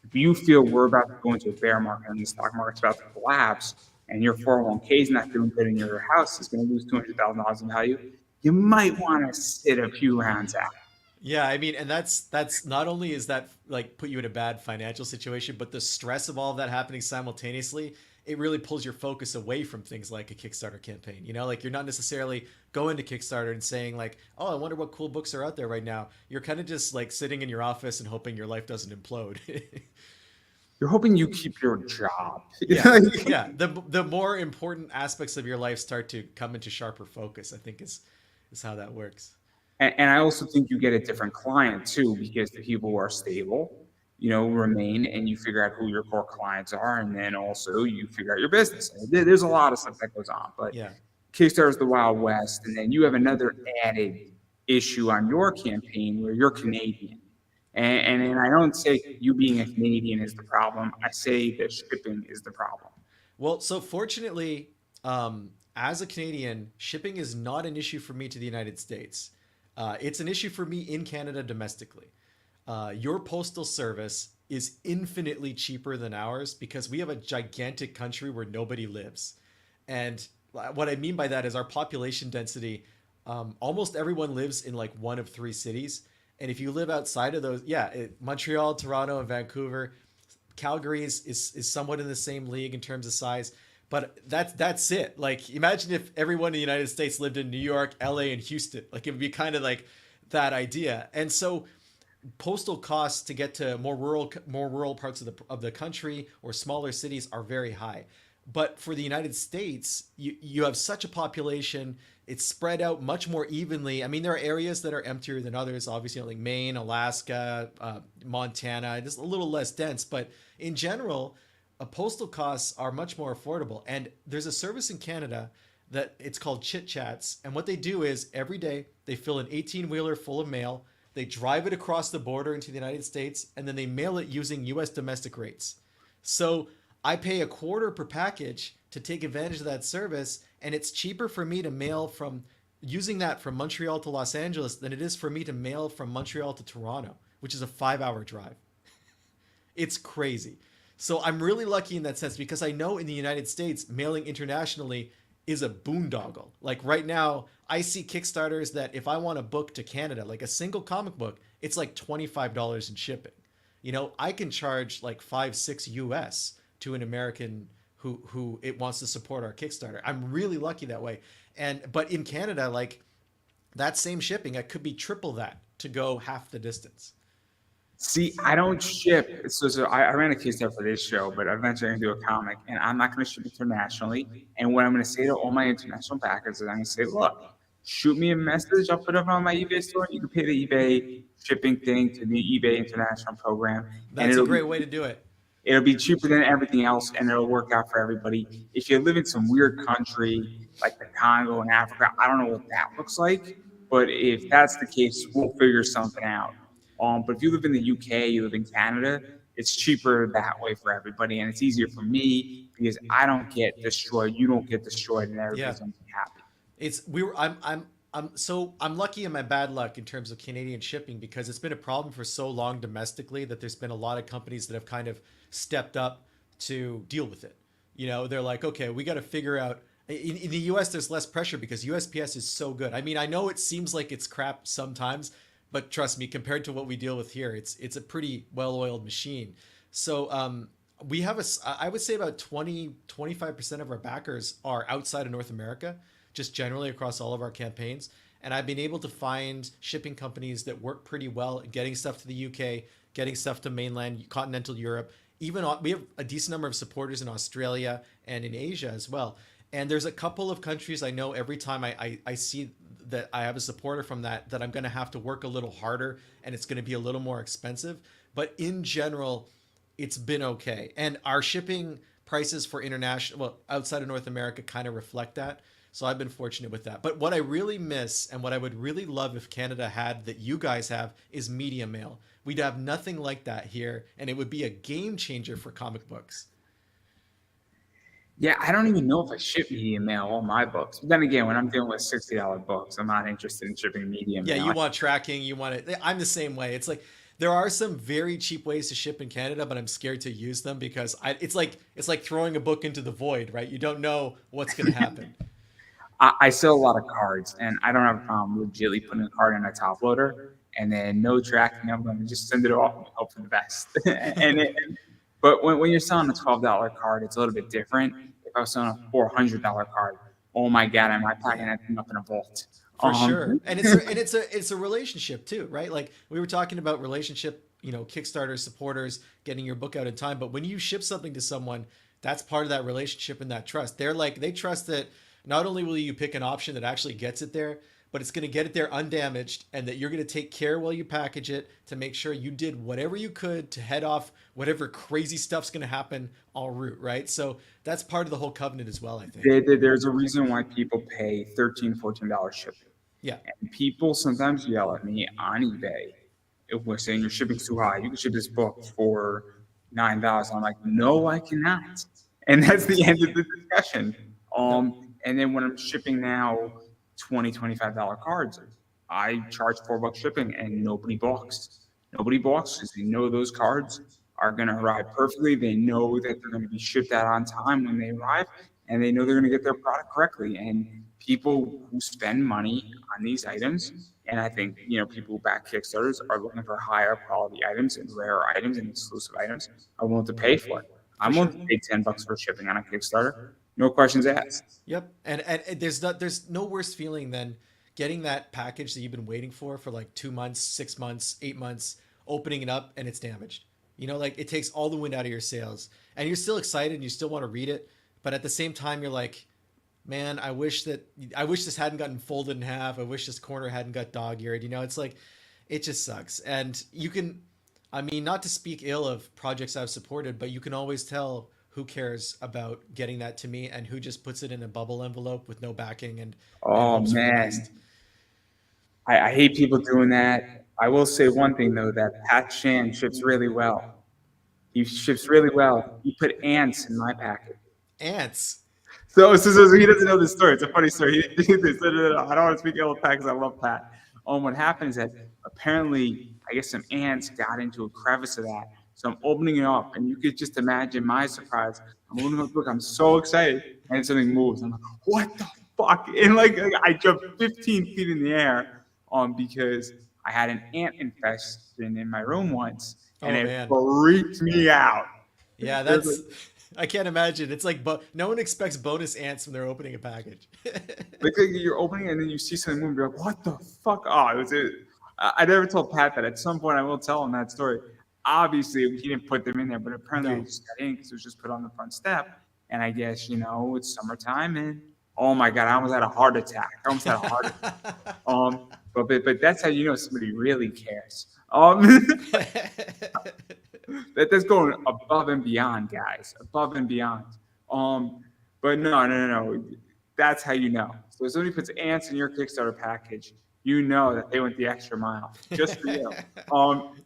If you feel we're about to go into a bear market and the stock market's about to collapse and your 401k is not doing good and your house is going to lose $200,000 in value, you might want to sit a few rounds out. Yeah, I mean, and that's not only is that like put you in a bad financial situation, but the stress of all of that happening simultaneously, it really pulls your focus away from things like a Kickstarter campaign. You know, like you're not necessarily going to Kickstarter and saying like, "Oh, I wonder what cool books are out there right now." You're kind of just like sitting in your office and hoping your life doesn't implode. You're hoping you keep your job. Yeah, yeah. The more important aspects of your life start to come into sharper focus, I think is how that works. And I also think you get a different client too, because the people who are stable, remain and you figure out who your core clients are. And then also you figure out your business. There's a lot of stuff that goes on, but Yeah. Kickstarter is the Wild West. And then you have another added issue on your campaign where you're Canadian. And I don't say you being a Canadian is the problem. I say that shipping is the problem. Well, so fortunately, as a Canadian, shipping is not an issue for me to the United States. It's an issue for me in Canada domestically. Your postal service is infinitely cheaper than ours because we have a gigantic country where nobody lives. And what I mean by that is our population density, almost everyone lives in like one of three cities. And if you live outside of those, yeah, Montreal, Toronto, and Vancouver, Calgary is somewhat in the same league in terms of size. But that's it. Like imagine if everyone in the United States lived in New York, LA, and Houston. Like it would be kind of like that idea. And so postal costs to get to more rural parts of the country or smaller cities are very high. But for the United States, you have such a population, it's spread out much more evenly. I mean, there are areas that are emptier than others, obviously, like Maine, Alaska, Montana, just a little less dense. But in general, postal costs are much more affordable. And there's a service in Canada that it's called Chit Chats. And what they do is every day they fill an 18-wheeler full of mail, they drive it across the border into the United States, and then they mail it using US domestic rates. So I pay a quarter per package to take advantage of that service, and it's cheaper for me to mail from using that from Montreal to Los Angeles than it is for me to mail from Montreal to Toronto, which is a 5-hour drive. It's crazy. So I'm really lucky in that sense because I know in the United States, mailing internationally is a boondoggle. Like right now, I see Kickstarters that if I want a book to Canada, like a single comic book, it's like $25 in shipping. You know, I can charge like 5-6 US to an American who it wants to support our Kickstarter. I'm really lucky that way. But in Canada, like that same shipping, I could be triple that to go half the distance. See, I don't ship. So I ran a Kickstarter for this show, but eventually I'm going to do a comic, and I'm not going to ship internationally. And what I'm going to say to all my international backers is I'm going to say, look, shoot me a message. I'll put it up on my eBay store. You can pay the eBay shipping thing to the eBay international program. And That's a great way to do it. it'll be cheaper than everything else, and it'll work out for everybody. If you live in some weird country like the Congo in Africa, I don't know what that looks like, but if that's the case, we'll figure something out. But if you live in the UK, you live in Canada, it's cheaper that way for everybody, and it's easier for me because I don't get destroyed, you don't get destroyed, and Yeah. everybody's gonna be happy. It's we were I'm lucky in my bad luck in terms of Canadian shipping because it's been a problem for so long domestically that there's been a lot of companies that have kind of stepped up to deal with it. You know, they're like, okay, we got to figure out. In the US, there's less pressure because USPS is so good. I mean, I know it seems like it's crap sometimes, but trust me, compared to what we deal with here, it's a pretty well-oiled machine. So we have I would say about 25% of our backers are outside of North America, just generally across all of our campaigns. And I've been able to find shipping companies that work pretty well at getting stuff to the UK, getting stuff to mainland continental Europe. Even we have a decent number of supporters in Australia and in Asia as well. And there's a couple of countries I know every time I see that I have a supporter from that I'm going to have to work a little harder and it's going to be a little more expensive. But in general, it's been okay. And our shipping prices for international, well, outside of North America kind of reflect that. So I've been fortunate with that. But what I really miss and what I would really love if Canada had that you guys have is media mail. We'd have nothing like that here, and it would be a game changer for comic books. Yeah, I don't even know if I ship media mail all my books. But then again, when I'm dealing with $60 books, I'm not interested in shipping media Yeah, mail. you want tracking, you want it. I'm the same way. It's like there are some very cheap ways to ship in Canada, but I'm scared to use them because it's like throwing a book into the void, right? You don't know what's going to happen. I sell a lot of cards, and I don't have a problem legitly putting a card in a top loader and then no tracking. I'm going to just send it off and hope for the best. But when you're selling a $12 card, it's a little bit different. If I was selling a $400 card, oh my God, am I packing that thing up in a vault? For sure. And it's a relationship too, right? Like we were talking about relationship, Kickstarter supporters getting your book out in time, but when you ship something to someone, that's part of that relationship and that trust. They trust that not only will you pick an option that actually gets it there, but it's going to get it there undamaged and that you're going to take care while you package it to make sure you did whatever you could to head off whatever crazy stuff's going to happen en route, right? So that's part of the whole covenant as well, I think. There's a reason why people pay $13, $14 shipping. Yeah. And people sometimes yell at me on eBay if we're saying your shipping's too high. You can ship this book for $9. I'm like, no, I cannot. And that's the end of the discussion. and then when I'm shipping now $25 cards, I charge $4 shipping, and nobody balks. Nobody balks because they know those cards are going to arrive perfectly. They know that they're going to be shipped out on time when they arrive, and they know they're going to get their product correctly. And people who spend money on these items, and I think, people who back Kickstarters are looking for higher quality items and rare items and exclusive items, are willing to pay for it. For I'm willing sure. to pay $10 for shipping on a Kickstarter. No questions asked. Yep. And there's no worse feeling than getting that package that you've been waiting for like 2 months, 6 months, 8 months, opening it up and it's damaged. Like it takes all the wind out of your sails, and you're still excited and you still want to read it, but at the same time you're like, man, I wish this hadn't gotten folded in half. I wish this corner hadn't got dog-eared. It's like, it just sucks. And I mean, not to speak ill of projects I've supported, but you can always tell who cares about getting that to me and who just puts it in a bubble envelope with no backing and Oh hopes for the man, best. I hate people doing that. I will say one thing though, that Pat Shan ships really well. He ships really well. He put ants in my package. Ants. So he doesn't know this story. It's a funny story. I don't want to speak ill of Pat because I love Pat. What happened is that apparently, I guess some ants got into a crevice of that. So I'm opening it up, and you could just imagine my surprise. I'm opening up the book. I'm so excited, and something moves. I'm like, what the fuck? And like I jumped 15 feet in the air, because I had an ant infestation in my room once, and Oh it man. freaked me out. Yeah, There's like, I can't imagine. It's like, no one expects bonus ants when they're opening a package. like you're opening and then you see something move. You're like, what the fuck? Oh, it was it. I never told Pat that. At some point, I will tell him that story. Obviously, he didn't put them in there, but apparently they No. just got in because it was just put on the front step. And I guess, it's summertime, and oh my God, I almost had a heart attack. I almost had a heart attack. But that's how you know somebody really cares. That's going above and beyond, guys, above and beyond. But no. That's how you know. So if somebody puts ants in your Kickstarter package, you know that they went the extra mile just for you. Um,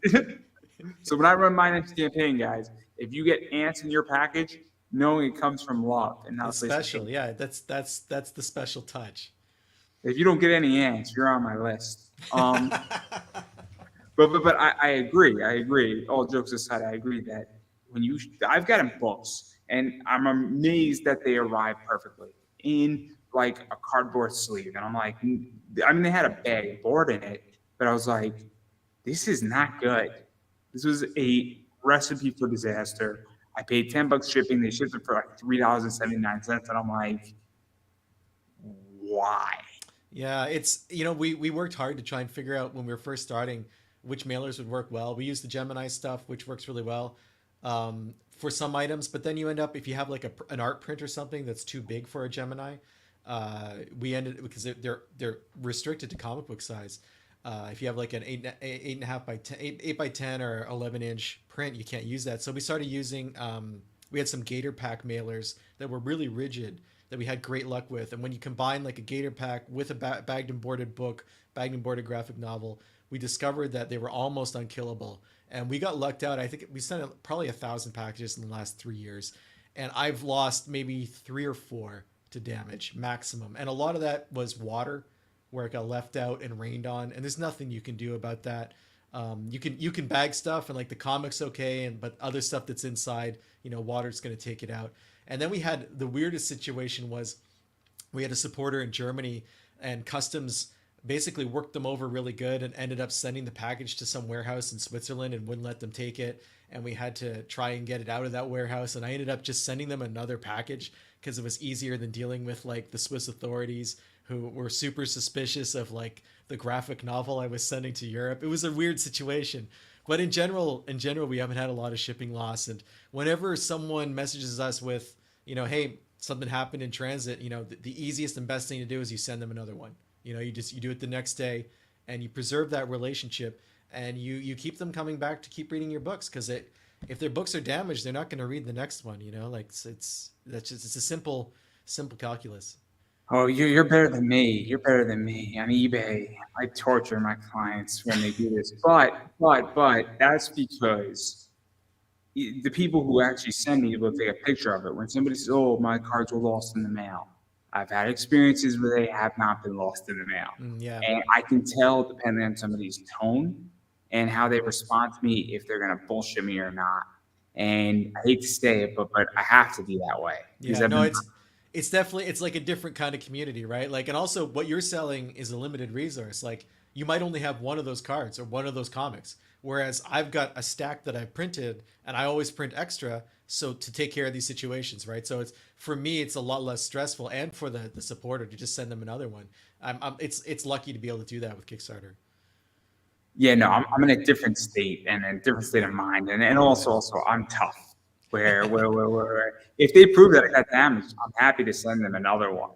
so when I run my next campaign, guys, if you get ants in your package, knowing it comes from love and not It's a place of special. hate. Yeah, that's the special touch. If you don't get any ants, you're on my list. But I agree. I agree. All jokes aside, I agree that I've gotten books, and I'm amazed that they arrive perfectly in like a cardboard sleeve, and I'm like, I mean, they had a bag of board in it, but I was like, this is not good. This was a recipe for disaster. I paid $10 shipping. They shipped it for like $3.79, and I'm like, why? Yeah, it's we worked hard to try and figure out when we were first starting which mailers would work well. We used the Gemini stuff, which works really well for some items, but then you end up if you have like an art print or something that's too big for a Gemini, we ended because they're restricted to comic book size. If you have like an eight and a half by 10, 8 by 10 or 11-inch print, you can't use that. So we started using we had some Gator Pack mailers that were really rigid that we had great luck with. And when you combine like a Gator Pack with a bagged and boarded book, bagged and boarded graphic novel, we discovered that they were almost unkillable. And we got lucked out. I think we sent probably 1,000 packages in the last 3 years. And I've lost maybe 3 or 4 to damage maximum. And a lot of that was water where it got left out and rained on. And there's nothing you can do about that. You can bag stuff and like the comic's okay, but other stuff that's inside, water's going to take it out. And then we had the weirdest situation was we had a supporter in Germany, and customs basically worked them over really good and ended up sending the package to some warehouse in Switzerland and wouldn't let them take it. And we had to try and get it out of that warehouse. And I ended up just sending them another package because it was easier than dealing with like the Swiss authorities who were super suspicious of like the graphic novel I was sending to Europe. It was a weird situation. But in general, we haven't had a lot of shipping loss. And whenever someone messages us with, hey, something happened in transit, the easiest and best thing to do is you send them another one. You do it the next day, and you preserve that relationship, and you keep them coming back to keep reading your books, because if their books are damaged, they're not going to read the next one. Like it's a simple calculus. Oh, you're better than me. You're better than me. On eBay, I torture my clients when they do this. But that's because the people who actually send me will take a picture of it. When somebody says, "Oh, my cards were lost in the mail," I've had experiences where they have not been lost in the mail. Yeah. And I can tell, depending on somebody's tone and how they respond to me, if they're going to bullshit me or not. And I hate to say it, but I have to be that way because Yeah, I've no, been. it's definitely it's like a different kind of community, right? Like, and also what you're selling is a limited resource. Like, you might only have one of those cards or one of those comics, whereas I've got a stack that I printed, and I always print extra, so to take care of these situations, right? So it's for me, it's a lot less stressful, and for the supporter to just send them another one. It's lucky to be able to do that with Kickstarter. Yeah, no, I'm in a different state and a different state of mind, and also I'm tough. Where if they prove that I got damaged, I'm happy to send them another one,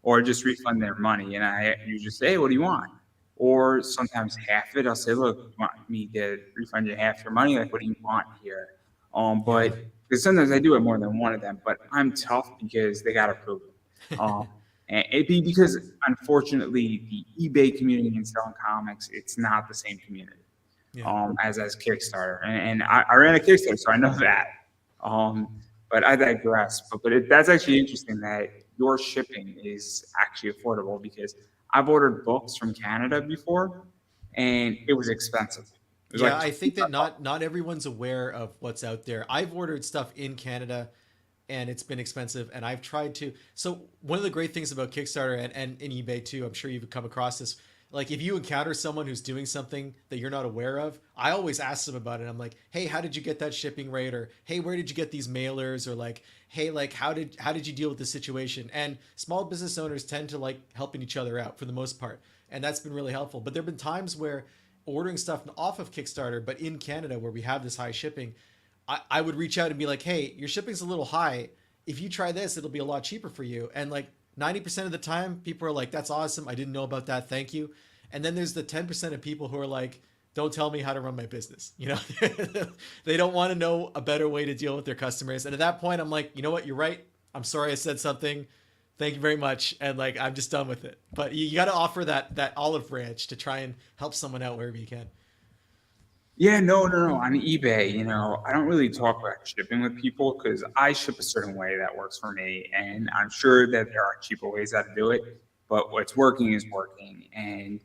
or just refund their money. And you just say, hey, what do you want? Or sometimes half of it. I'll say, look, you want me to refund you half your money? Like, what do you want here? Yeah. But because sometimes I do it more than one of them, but I'm tough because they got to prove it. And it be because unfortunately the eBay community and selling comics, it's not the same community Yeah. as Kickstarter. And I ran a Kickstarter, so I know that. But I digress. That's actually interesting that your shipping is actually affordable because I've ordered books from Canada before, and it was expensive. It was Yeah, like I think that 25 bucks. not everyone's aware of what's out there. I've ordered stuff in Canada and it's been expensive, and I've tried to. So one of the great things about Kickstarter and in eBay too, I'm sure you've come across this. Like, if you encounter someone who's doing something that you're not aware of, I always ask them about it. I'm like, hey, how did you get that shipping rate? Or hey, where did you get these mailers? Or like, hey, like how did you deal with this situation? And small business owners tend to like helping each other out for the most part, and that's been really helpful. But there've been times where ordering stuff off of Kickstarter, but in Canada where we have this high shipping, I would reach out and be like, hey, your shipping's a little high. If you try this, it'll be a lot cheaper for you. And like 90% of the time, people are like, that's awesome. I didn't know about that. Thank you. And then there's the 10% of people who are like, don't tell me how to run my business. You know, they don't want to know a better way to deal with their customers. And at that point, I'm like, you know what? You're right. I'm sorry I said something. Thank you very much. And like, I'm just done with it. But you got to offer that olive branch to try and help someone out wherever you can. Yeah, no. On eBay, I don't really talk about shipping with people because I ship a certain way that works for me, and I'm sure that there are cheaper ways how to do it. But what's working is working, and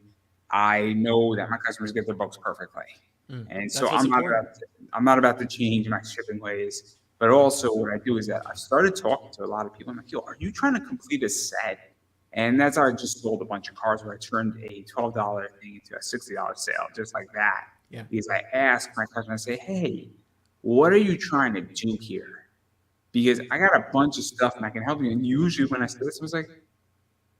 I know that my customers get their books perfectly, and so That's what's important. I'm not about to change my shipping ways. But also, what I do is that I started talking to a lot of people. I'm like, yo, are you trying to complete a set? And that's how I just sold a bunch of cards where I turned a $12 thing into a $60 sale, just like that. Yeah. Because I ask my customer, I say, hey, what are you trying to do here? Because I got a bunch of stuff and I can help you. And usually when I say this, I was like,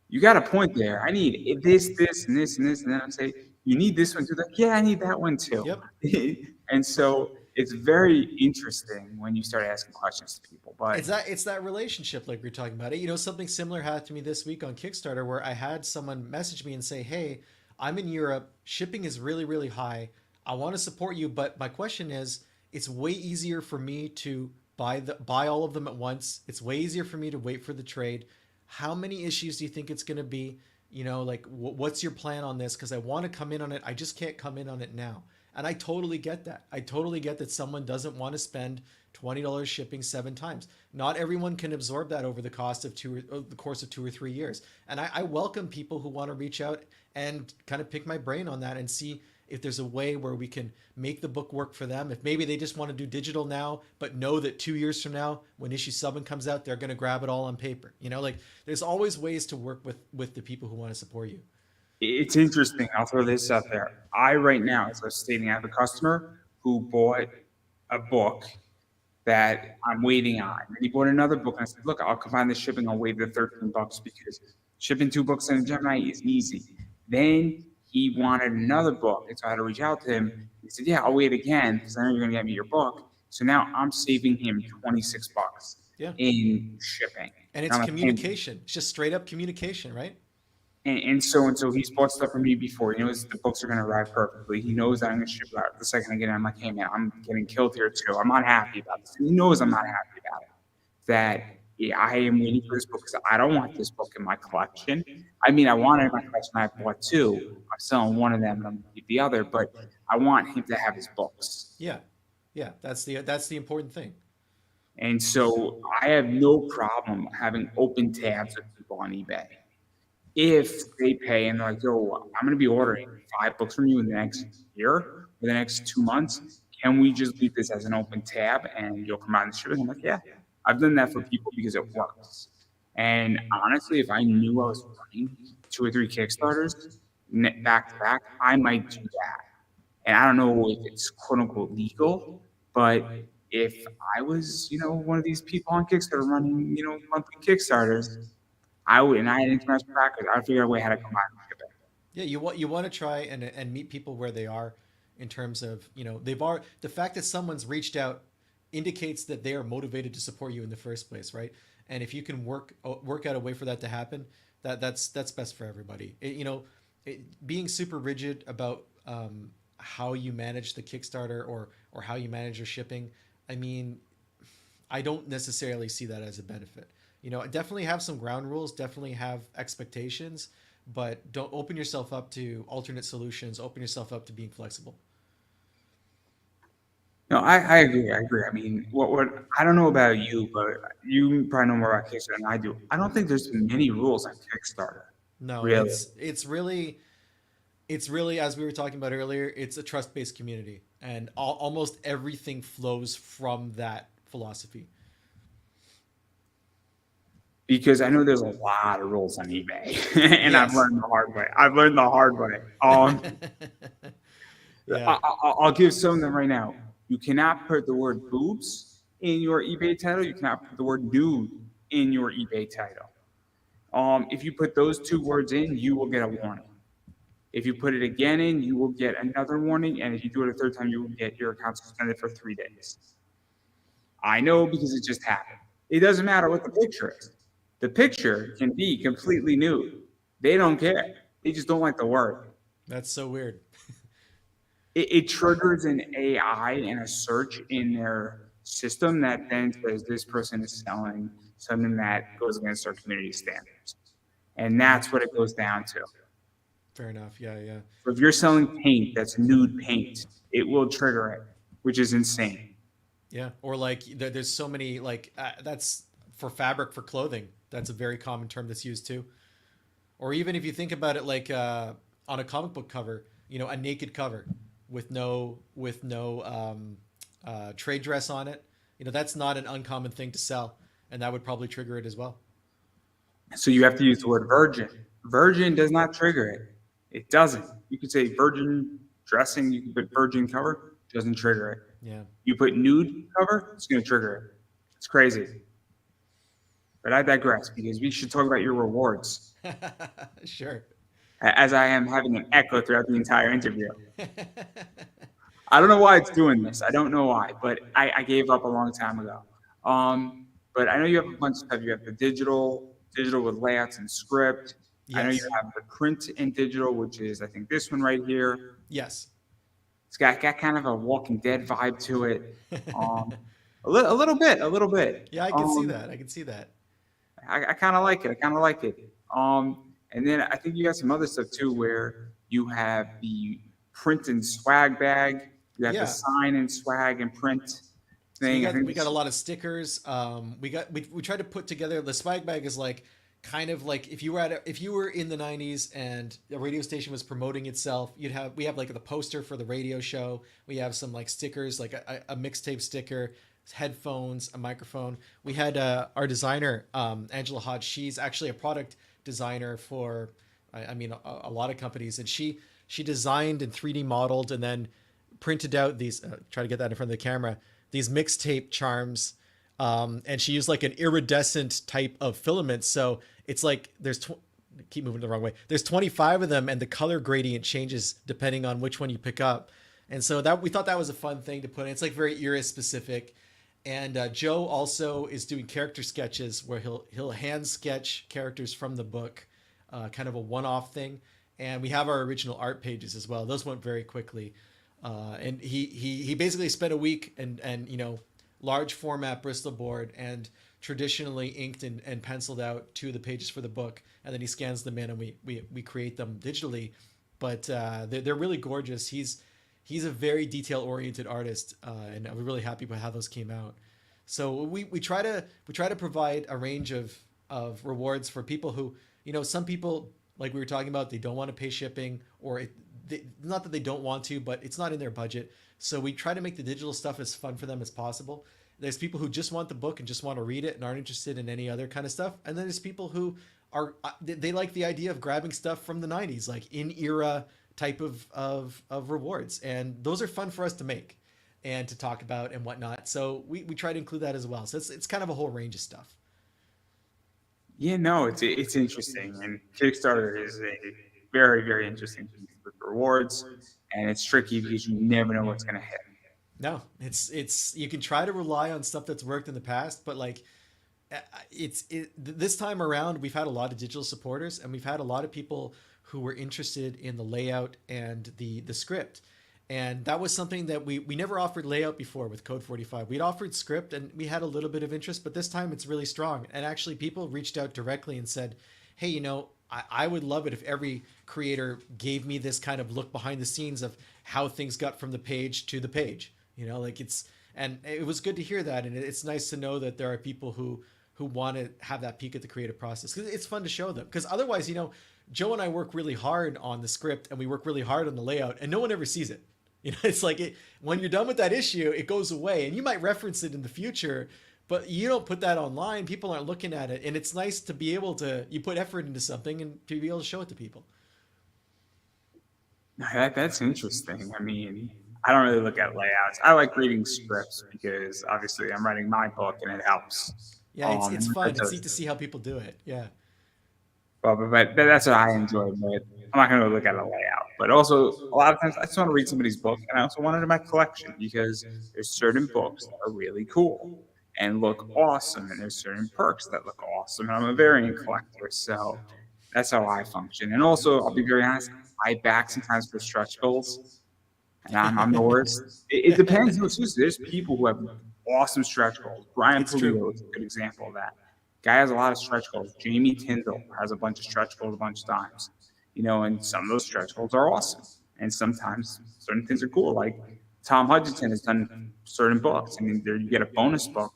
you got a point there. I need this, and this, and this. And then I say, you need this one too. Like, yeah, I need that one too. Yep. And so it's very interesting when you start asking questions to people. But It's that relationship like we are talking about it. You know, something similar happened to me this week on Kickstarter where I had someone message me and say, "Hey, I'm in Europe. Shipping is really, really high. I want to support you, but my question is, it's way easier for me to buy all of them at once. It's way easier for me to wait for the trade. How many issues do you think it's going to be? You know, like what's your plan on this? Because I want to come in on it. I just can't come in on it now." And I totally get that. I totally get that someone doesn't want to spend $20 shipping 7 times. Not everyone can absorb that over the the course of 2 or 3 years. And I welcome people who want to reach out and kind of pick my brain on that and see if there's a way where we can make the book work for them. If maybe they just want to do digital now, but know that 2 years from now, when issue 7 comes out, they're going to grab it all on paper. You know, like there's always ways to work with the people who want to support you. it's interesting. I'll throw this out there. Right now, as I was stating, I have a customer who bought a book that I'm waiting on. And he bought another book, and I said, "Look, I'll combine the shipping. I'll waive the $13 because shipping 2 books in a Gemini is easy." Then he wanted another book, and so I had to reach out to him. He said, "Yeah, I'll wait again because I know you're going to get me your book." So now I'm saving him $26 Yeah. in shipping. And And it's I'm like, "Hey, communication. It's just straight up communication, right? and so he's bought stuff from me before. He knows the books are going to arrive perfectly. He knows that I'm going to ship it out the second I get it. I'm like, hey man, I'm getting killed here too. I'm not happy about this. And he knows I'm not happy about it. That yeah, I am waiting for this book because I don't want this book in my collection. I mean, I want it in my collection. I bought two. I'm selling one of them and I'm going to keep the other. But I want him to have his books. Yeah. Yeah. That's the important thing. And so I have no problem having open tabs with people on eBay. If they pay and they're like, yo, I'm going to be ordering 5 books from you in the next year or the next 2 months, can we just leave this as an open tab and you'll come out and shipping? I'm like, yeah, I've done that for people because it works. And honestly, if I knew I was running 2 or 3 Kickstarters back to back, I might do that. And I don't know if it's quote unquote legal, but if I was, one of these people on Kickstarter running, monthly Kickstarters, I would, and I had international backers, I'd figure out a way how to combine and ship it. Yeah, you want to try and meet people where they are in terms of, the fact that someone's reached out indicates that they are motivated to support you in the first place, right? And if you can work out a way for that to happen, that's best for everybody. Being super rigid about how you manage the Kickstarter or how you manage your shipping, I mean, I don't necessarily see that as a benefit. Definitely have some ground rules, definitely have expectations, but don't open yourself up to alternate solutions, open yourself up to being flexible. No, I agree. I agree. I mean, what I don't know about you, but you probably know more about Kickstarter than I do. I don't think there's many rules on Kickstarter, No, really. it's really as we were talking about earlier, it's a trust-based community, and almost everything flows from that philosophy. Because I know there's a lot of rules on eBay, and I've Yes. learned the hard way. I've learned the hard way. Yeah. I'll give some of them right now. You cannot put the word boobs in your eBay title. You cannot put the word nude in your eBay title. If you put those 2 words in, you will get a warning. If you put it again in, you will get another warning. And if you do it a third time, you will get your account suspended for 3 days. I know because it just happened. It doesn't matter what the picture is. The picture can be completely nude. They don't care. They just don't like the word. That's so weird. It triggers an AI and a search in their system that then says this person is selling something that goes against our community standards. And that's what it goes down to. Fair enough. Yeah, yeah. So if you're selling paint that's nude paint, it will trigger it, which is insane. Yeah, or like there's so many like that's for fabric for clothing. That's a very common term that's used too. Or even if you think about it, like on a comic book cover, a naked cover with no trade dress on it. That's not an uncommon thing to sell, and that would probably trigger it as well. So you have to use the word virgin. Virgin does not trigger it. It doesn't. You could say virgin dressing, you can put virgin cover, doesn't trigger it. Yeah. You put nude cover, it's going to trigger it. It's crazy. But I digress because we should talk about your rewards, Sure. as I am having an echo throughout the entire interview. I don't know why it's doing this. I don't know why, but I gave up a long time ago. But I know you have a bunch of stuff. You have the digital with layouts and script. I know you Yes. have the print and digital, which is I think this one right here. Yes. It's got kind of a Walking Dead vibe to it. Um, a little bit. Yeah, I can see that. I can see that. I kind of like it. I kind of like it. And then I think you got some other stuff too, where you have the print and swag bag. You have the Yeah. sign and swag and print So we thing. I got think we got a lot of stickers. We tried to put together the swag bag is like kind of like if you were in the 90s and a radio station was promoting itself, we have like the poster for the radio show. We have some like stickers, like a mixtape sticker, headphones, a microphone. We had our designer, Angela Hodge. She's actually a product designer for I mean a lot of companies, and she designed and 3D modeled and then printed out these try to get that in front of the camera, these mixtape charms, and she used like an iridescent type of filament. So it's like keep moving the wrong way. There's 25 of them, and the color gradient changes depending on which one you pick up. And so that we thought that was a fun thing to put in. It's like very era specific. And Joe also is doing character sketches where he'll hand sketch characters from the book, kind of a one-off thing. And we have our original art pages as well. Those went very quickly. And he basically spent a week and large format Bristol board and traditionally inked and penciled out 2 of the pages for the book, and then he scans them in and we create them digitally. But they're really gorgeous. He's a very detail oriented artist, and I'm really happy about how those came out. So we try to provide a range of of rewards for people who, some people, like we were talking about, they don't want to pay shipping, or not that they don't want to, but it's not in their budget. So we try to make the digital stuff as fun for them as possible. There's people who just want the book and just want to read it and aren't interested in any other kind of stuff. And then there's people who are they like the idea of grabbing stuff from the 90s, like in era type of rewards. And those are fun for us to make and to talk about and whatnot. So we try to include that as well. So it's kind of a whole range of stuff. Yeah, no, it's interesting, and Kickstarter is a very, very interesting piece with rewards, and it's tricky because you never know what's going to hit. No, it's you can try to rely on stuff that's worked in the past, but like this time around we've had a lot of digital supporters, and we've had a lot of people who were interested in the layout and the script. And that was something that we never offered layout before with Code 45. We'd offered script and we had a little bit of interest, but this time it's really strong. And actually people reached out directly and said, hey, I would love it if every creator gave me this kind of look behind the scenes of how things got from the page to the page. Like and it was good to hear that. And it's nice to know that there are people who want to have that peek at the creative process, because it's fun to show them. Because otherwise, Joe and I work really hard on the script and we work really hard on the layout, and no one ever sees it. It's like when you're done with that issue, it goes away, and you might reference it in the future, but you don't put that online. People aren't looking at it, and it's nice to be able to you put effort into something and to be able to show it to people. That's interesting. I mean, I don't really look at layouts. I like reading scripts because obviously I'm writing my book and it helps. Yeah, it's fun. That It's neat does, to see how people do it. Yeah. but that's what I enjoy. But I'm not going to look at a layout. But also, a lot of times, I just want to read somebody's book, and I also want it in my collection because there's certain books that are really cool and look awesome, and there's certain perks that look awesome. And I'm a variant collector, so that's how I function. And also, I'll be very honest, I back sometimes for stretch goals, and I'm the worst. It depends. No, seriously, there's people who have awesome stretch goals. Brian It's true. Polito is a good example of that. Guy has a lot of stretch goals. Jamie Tyndall has a bunch of stretch goals a bunch of times. And some of those stretch goals are awesome. And sometimes certain things are cool. Like Tom Hudgenson has done certain books. I mean, there you get a bonus book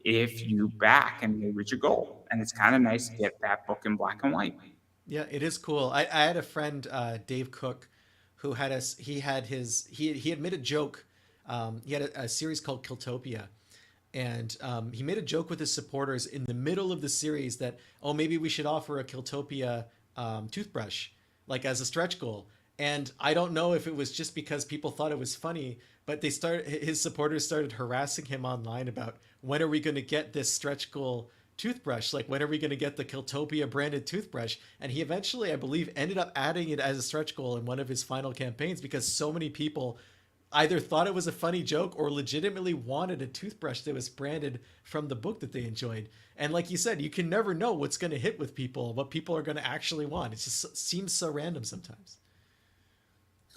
if you back and you reach a goal. And it's kind of nice to get that book in black and white. Yeah, it is cool. I had a friend, Dave Cook, who had us. He had his he had made a joke. He had a series called Kiltopia, and he made a joke with his supporters in the middle of the series that, oh, maybe we should offer a Kiltopia toothbrush, like as a stretch goal. And I don't know if it was just because people thought it was funny, but his supporters started harassing him online about, when are we going to get this stretch goal toothbrush? Like, when are we going to get the Kiltopia branded toothbrush? And he eventually, I believe, ended up adding it as a stretch goal in one of his final campaigns, because so many people either thought it was a funny joke or legitimately wanted a toothbrush that was branded from the book that they enjoyed. And like you said, you can never know what's going to hit with people, what people are going to actually want. It just seems so random sometimes.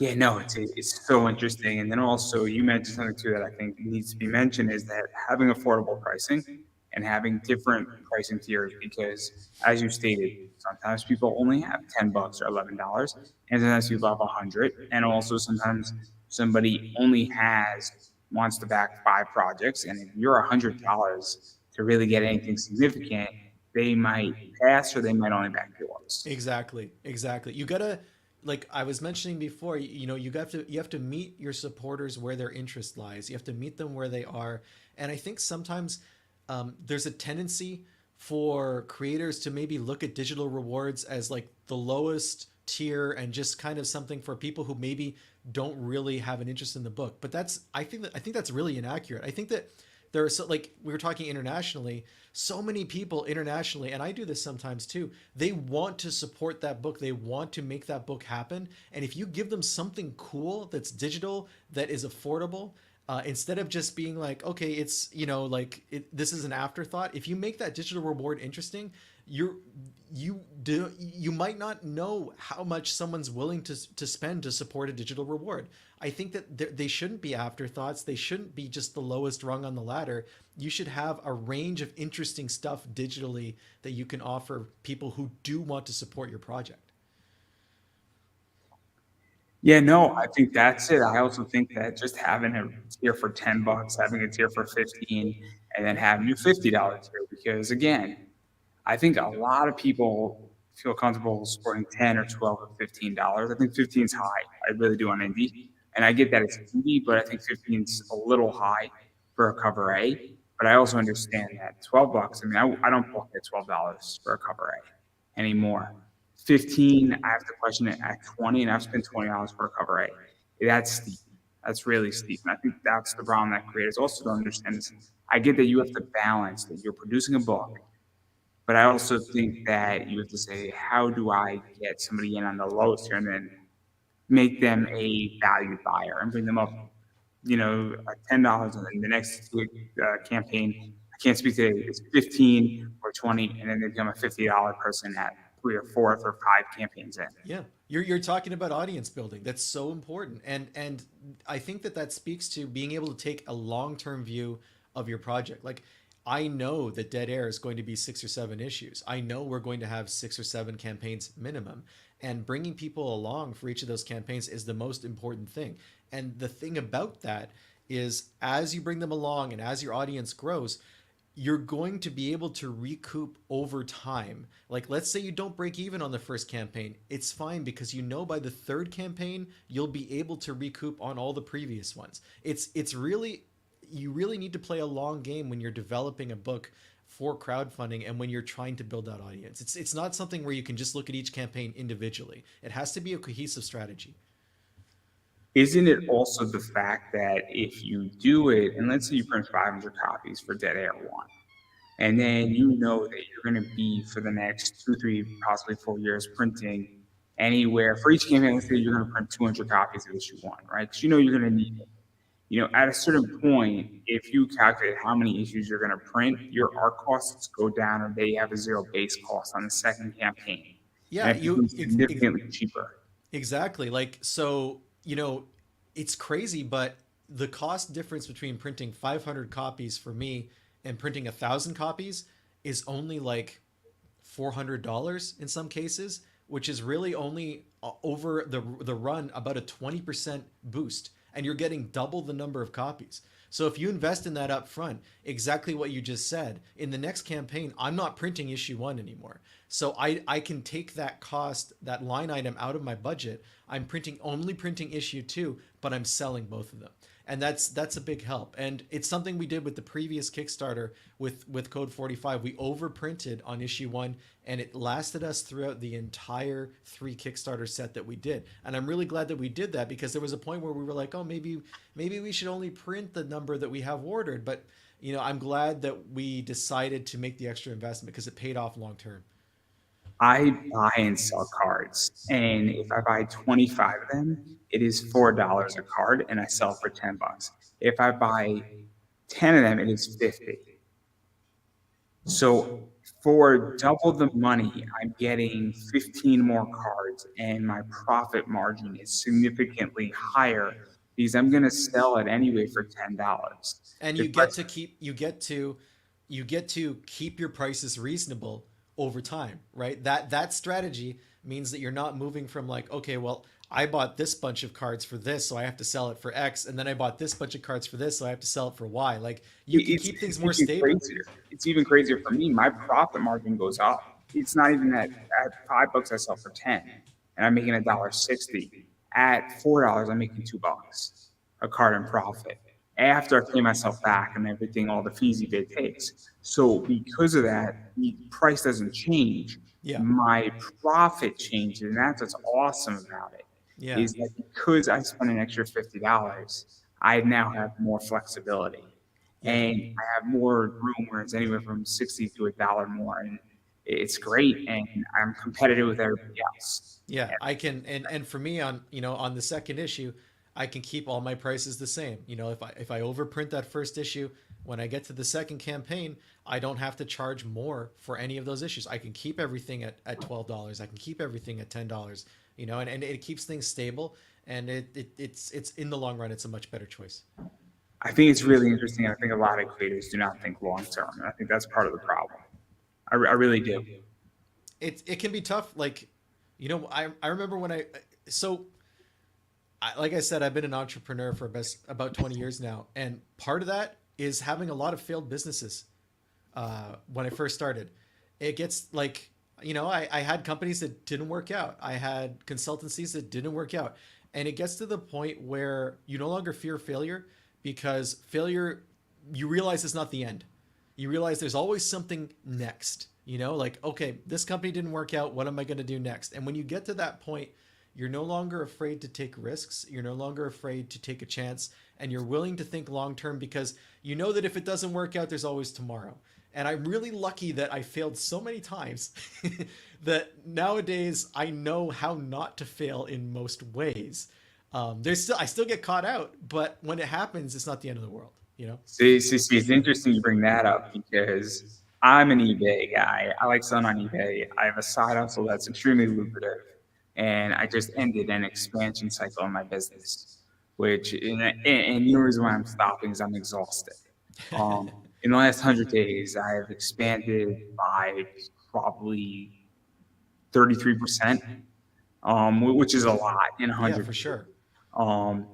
Yeah, no, it's so interesting. And then also, you mentioned something too that I think needs to be mentioned is that having affordable pricing and having different pricing tiers, because as you stated, sometimes people only have $10 or $11, and sometimes people have 100, and also sometimes somebody only wants to back 5 projects, and if you're $100 to really get anything significant, they might pass or they might only back yours. Exactly, exactly. You gotta, like I was mentioning before, you have to meet your supporters where their interest lies. You have to meet them where they are, and I think sometimes there's a tendency for creators to maybe look at digital rewards as like the lowest tier and just kind of something for people who maybe don't really have an interest in the book. But I think that's really inaccurate. I think that there are like we were talking internationally, so many people internationally, and I do this sometimes too, they want to support that book, they want to make that book happen, and if you give them something cool that's digital, that is affordable, instead of just being like, okay, it's this is an afterthought. If you make that digital reward interesting, you might not know how much someone's willing to spend to support a digital reward. I think that they shouldn't be afterthoughts. They shouldn't be just the lowest rung on the ladder. You should have a range of interesting stuff digitally that you can offer people who do want to support your project. Yeah, no, I think that's it. I also think that just having a tier for $10, having a tier for 15, and then having a $50 tier, because again, I think a lot of people feel comfortable supporting 10 or 12 or $15. I think 15 is high. I really do on indie. And I get that it's indie, but I think 15 is a little high for a cover A. But I also understand that 12 bucks, I mean, I don't book at $12 for a cover A anymore. 15, I have to question it at 20, and I've spent $20 for a cover A. That's steep. That's really steep. And I think that's the problem that creators also don't understand is I get that you have to balance that you're producing a book, but I also think that you have to say, how do I get somebody in on the lowest here and then make them a valued buyer and bring them up, $10, and then the next campaign, I can't speak today, it's 15 or 20, and then they become a $50 person at three or fourth or five campaigns in. Yeah, you're talking about audience building. That's so important, and I think that that speaks to being able to take a long term view of your project. Like, I know that Dead Air is going to be 6 or 7 issues. I know we're going to have 6 or 7 campaigns minimum, and bringing people along for each of those campaigns is the most important thing. And the thing about that is, as you bring them along and as your audience grows, you're going to be able to recoup over time. Like, let's say you don't break even on the first campaign. It's fine, because you know by the third campaign, you'll be able to recoup on all the previous ones. It's really, you really need to play a long game when you're developing a book for crowdfunding and when you're trying to build that audience. It's not something where you can just look at each campaign individually. It has to be a cohesive strategy. Isn't it also the fact that if you do it, and let's say you print 500 copies for Dead Air 1, and then you know that you're going to be for the next 2, 3, possibly 4 years printing anywhere for each campaign. Let's say you're going to print 200 copies of issue 1, right? Because you know you're going to need it. At a certain point, if you calculate how many issues you're going to print, your art costs go down, or they have a zero base cost on the second campaign, Yeah, and it becomes significantly cheaper. exactly. Like, so, it's crazy, but the cost difference between printing 500 copies for me and printing 1,000 copies is only like $400 in some cases, which is really only over the run about a 20% boost, and you're getting double the number of copies. So if you invest in that up front, exactly what you just said, in the next campaign, I'm not printing issue 1 anymore. So I can take that cost, that line item, out of my budget. I'm only printing issue 2, but I'm selling both of them. And that's a big help. And it's something we did with the previous Kickstarter with Code 45. We overprinted on issue 1, and it lasted us throughout the entire 3 Kickstarter set that we did. And I'm really glad that we did that, because there was a point where we were like, oh, maybe we should only print the number that we have ordered. But I'm glad that we decided to make the extra investment, because it paid off long term. I buy and sell cards, and if I buy 25 of them, it is $4 a card, and I sell for 10 bucks. If I buy 10 of them, it is 50. So for double the money, I'm getting 15 more cards, and my profit margin is significantly higher because I'm going to sell it anyway for $10. And If you I get to keep keep your prices reasonable over time, right? That strategy means that you're not moving from like, okay, well, I bought this bunch of cards for this, so I have to sell it for X, and then I bought this bunch of cards for this, so I have to sell it for Y. Like, you can It's keep things more even stable. crazier. It's even crazier for me. My profit margin goes up. It's not even at $5 I sell for 10, and I'm making $1.60. At $4, I'm making $2 a card in profit after I pay myself back and everything, all the fees it takes. So because of that, the price doesn't change. Yeah. My profit changes, and that's what's awesome about it. Yeah. Is that because I spent an extra $50, I now have more flexibility, Yeah. and I have more room where it's anywhere from 60 to $1 more, and it's great, and I'm competitive with everybody else. Yeah, I can, and for me, on the second issue, I can keep all my prices the same. If I overprint that first issue, when I get to the second campaign, I don't have to charge more for any of those issues. I can keep everything at $12. I can keep everything at $10. And it keeps things stable, and it's in the long run, it's a much better choice. I think it's really interesting. I think a lot of creators do not think long term, and I think that's part of the problem. I really do. It can be tough. Like, I remember when like I said, I've been an entrepreneur for about 20 years now. And part of that is having a lot of failed businesses when I first started. it gets like, I had companies that didn't work out. I had consultancies that didn't work out. And it gets to the point where you no longer fear failure, because failure, you realize it's not the end. You realize there's always something next, like, okay, this company didn't work out. What am I going to do next? And when you get to that point, you're no longer afraid to take risks. You're no longer afraid to take a chance, and you're willing to think long term, because you know that if it doesn't work out, there's always tomorrow. And I'm really lucky that I failed so many times that nowadays I know how not to fail in most ways. I still get caught out, but when it happens, it's not the end of the world, See, it's interesting you bring that up because I'm an eBay guy. I like selling on eBay. I have a side hustle that's extremely lucrative, and I just ended an expansion cycle in my business, and the reason why I'm stopping is I'm exhausted. In the last 100 days, I have expanded by probably 33%, which is a lot in Yeah, 100 for days. sure. I'm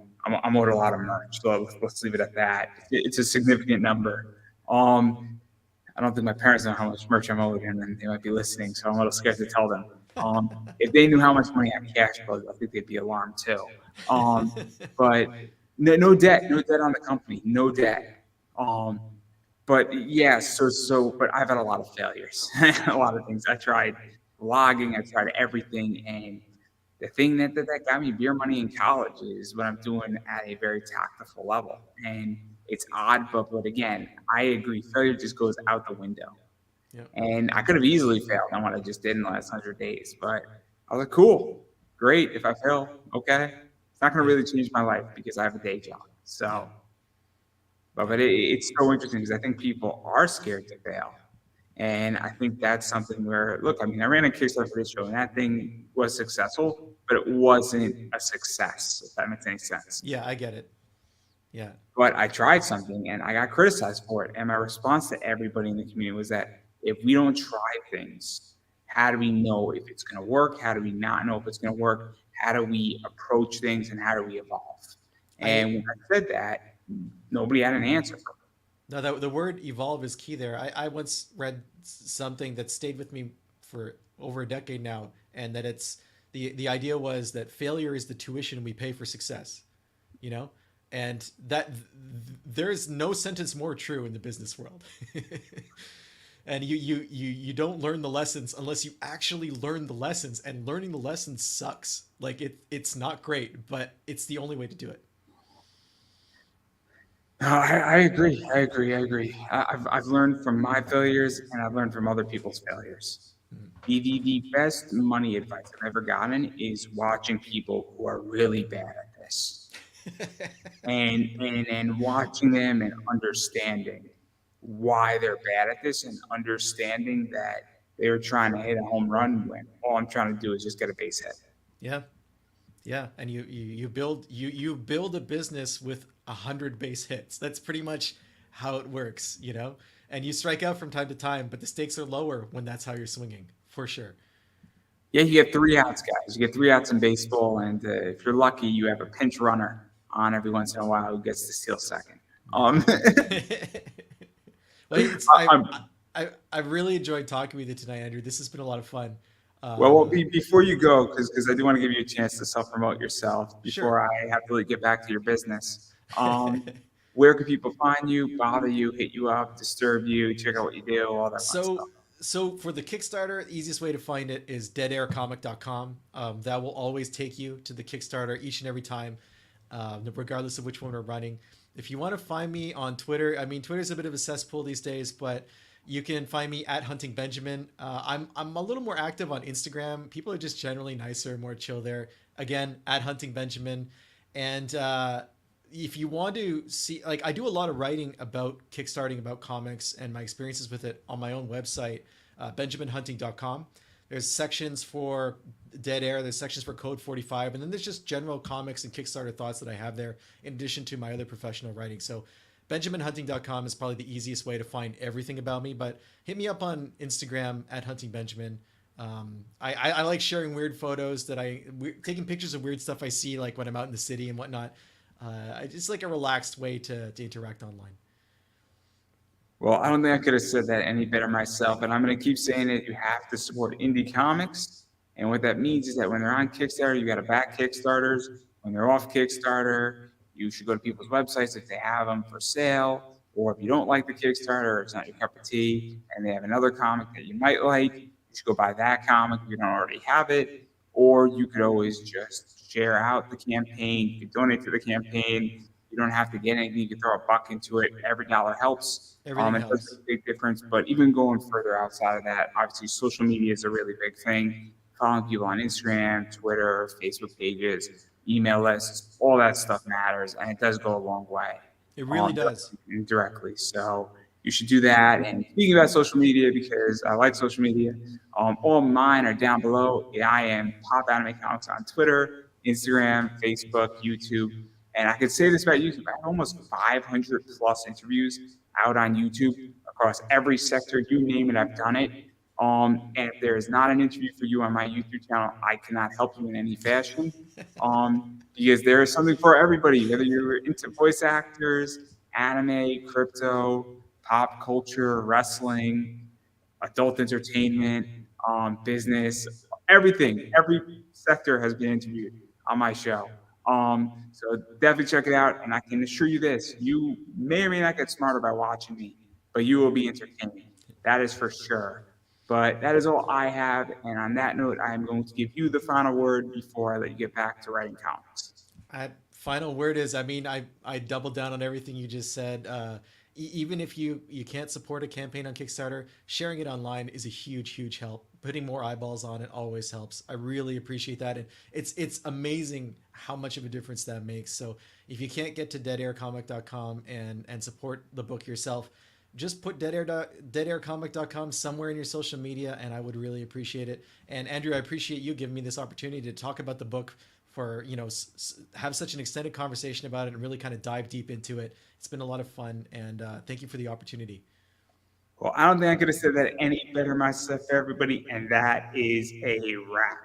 owed a lot of merch, so let's leave it at that. It's a significant number. I don't think my parents know how much merch I'm owed, and they might be listening, so I'm a little scared to tell them. If they knew how much money I have cash flow, I think they'd be alarmed too. But no debt, no debt on the company, no debt. Um, but yeah, but I've had a lot of failures, a lot of things. I tried blogging, I tried everything, and the thing that got me beer money in college is what I'm doing at a very tactical level. And it's odd, but again, I agree. Failure just goes out the window. Yeah. And I could have easily failed on what I just did in the last 100 days. But I was like, cool, great. If I fail, okay. It's not going to Yeah. really change my life because I have a day job. Yeah. So, it's so interesting because I think people are scared to fail. And I think that's something where, look, I mean, I ran a Kickstarter for this show, and that thing was successful, but it wasn't a success, if that makes any sense. Yeah, I get it. Yeah. But I tried something and I got criticized for it. And my response to everybody in the community was that if we don't try things, how do we know if it's going to work? How do we not know if it's going to work? How do we approach things and how do we evolve? I And when I said that, nobody had an answer for me. No, the word evolve is key there. I once read something that stayed with me for over a decade now, and that it's the idea was that failure is the tuition we pay for success, you know? And there's no sentence more true in the business world. And you don't learn the lessons unless you actually learn the lessons, and learning the lessons sucks. Like it's not great, but it's the only way to do it. No, I agree. I agree. I agree. I've learned from my failures and I've learned from other people's failures. The best money advice I've ever gotten is watching people who are really bad at this and watching them and understanding why they're bad at this and understanding that they were trying to hit a home run when all I'm trying to do is just get a base hit. Yeah. Yeah, and you build a business with 100 base hits. That's pretty much how it works, you know. And you strike out from time to time, but the stakes are lower when that's how you're swinging, for sure. Yeah, you get 3 outs, guys. You get 3 outs in baseball, and if you're lucky, you have a pinch runner on every once in a while who gets to steal second. Um, Well, it's I'm, I really enjoyed talking with you tonight, Andrew. This has been a lot of fun. well, Um, before you go, because I do want to give you a chance to self promote yourself sure. before I have to get back to your business. Where can people find you, bother you, hit you up, disturb you, check out what you do, all that fun So, stuff? so for the Kickstarter, the easiest way to find it is deadaircomic.com. That will always take you to the Kickstarter each and every time, regardless of which one we're running. If you want to find me on Twitter, I mean, Twitter's a bit of a cesspool these days, but you can find me at Hunting Benjamin. I'm a little more active on Instagram. People are just generally nicer, more chill there. Again, at Hunting Benjamin. And if you want to see, like, I do a lot of writing about kickstarting, about comics and my experiences with it on my own website, benjaminhunting.com. There's sections for Dead Air, there's sections for Code 45, and then there's just general comics and Kickstarter thoughts that I have there in addition to my other professional writing. So benjaminhunting.com is probably the easiest way to find everything about me, but hit me up on Instagram at Hunting Benjamin. I like sharing weird photos taking pictures of weird stuff I see, like when I'm out in the city and whatnot. It's like a relaxed way to interact online. Well, I don't think I could have said that any better myself, and I'm going to keep saying it. You have to support indie comics. And what that means is that when they're on Kickstarter, you got to back Kickstarters. When they're off Kickstarter, you should go to people's websites if they have them for sale. Or if you don't like the Kickstarter, or it's not your cup of tea, and they have another comic that you might like, you should go buy that comic if you don't already have it. Or you could always just share out the campaign. You could donate to the campaign. You don't have to get anything. You can throw a buck into it. Every dollar helps. Everything It does helps. make a big difference. But even going further outside of that, obviously social media is a really big thing. Following people on Instagram, Twitter, Facebook pages, email lists, all that stuff matters, and it does go a long way. It really does. Directly. So you should do that. And speaking about social media, because I like social media, all mine are down below. Yeah, I am Pop Anime Comics on Twitter, Instagram, Facebook, YouTube. And I could say this about YouTube. I have almost 500 plus interviews out on YouTube across every sector. You name it, I've done it. And if there is not an interview for you on my YouTube channel, I cannot help you in any fashion. Because there is something for everybody, whether you're into voice actors, anime, crypto, pop culture, wrestling, adult entertainment, business, everything. Every sector has been interviewed on my show. So definitely check it out. And I can assure you this, you may or may not get smarter by watching me, but you will be entertained. That is for sure. But that is all I have. And on that note, I am going to give you the final word before I let you get back to writing comics. Final word is, I mean, I doubled down on everything you just said. Even if you can't support a campaign on Kickstarter, sharing it online is a huge help. Putting more eyeballs on it always helps. I really appreciate that, and it's amazing how much of a difference that makes. So if you can't get to deadaircomic.com and support the book yourself, just put deadaircomic.com somewhere in your social media, and I would really appreciate it. And Andrew, I appreciate you giving me this opportunity to talk about the book, for have such an extended conversation about it and really kind of dive deep into it. It's been a lot of fun, and thank you for the opportunity. Well, I don't think I could have said that any better myself, everybody. And that is a wrap.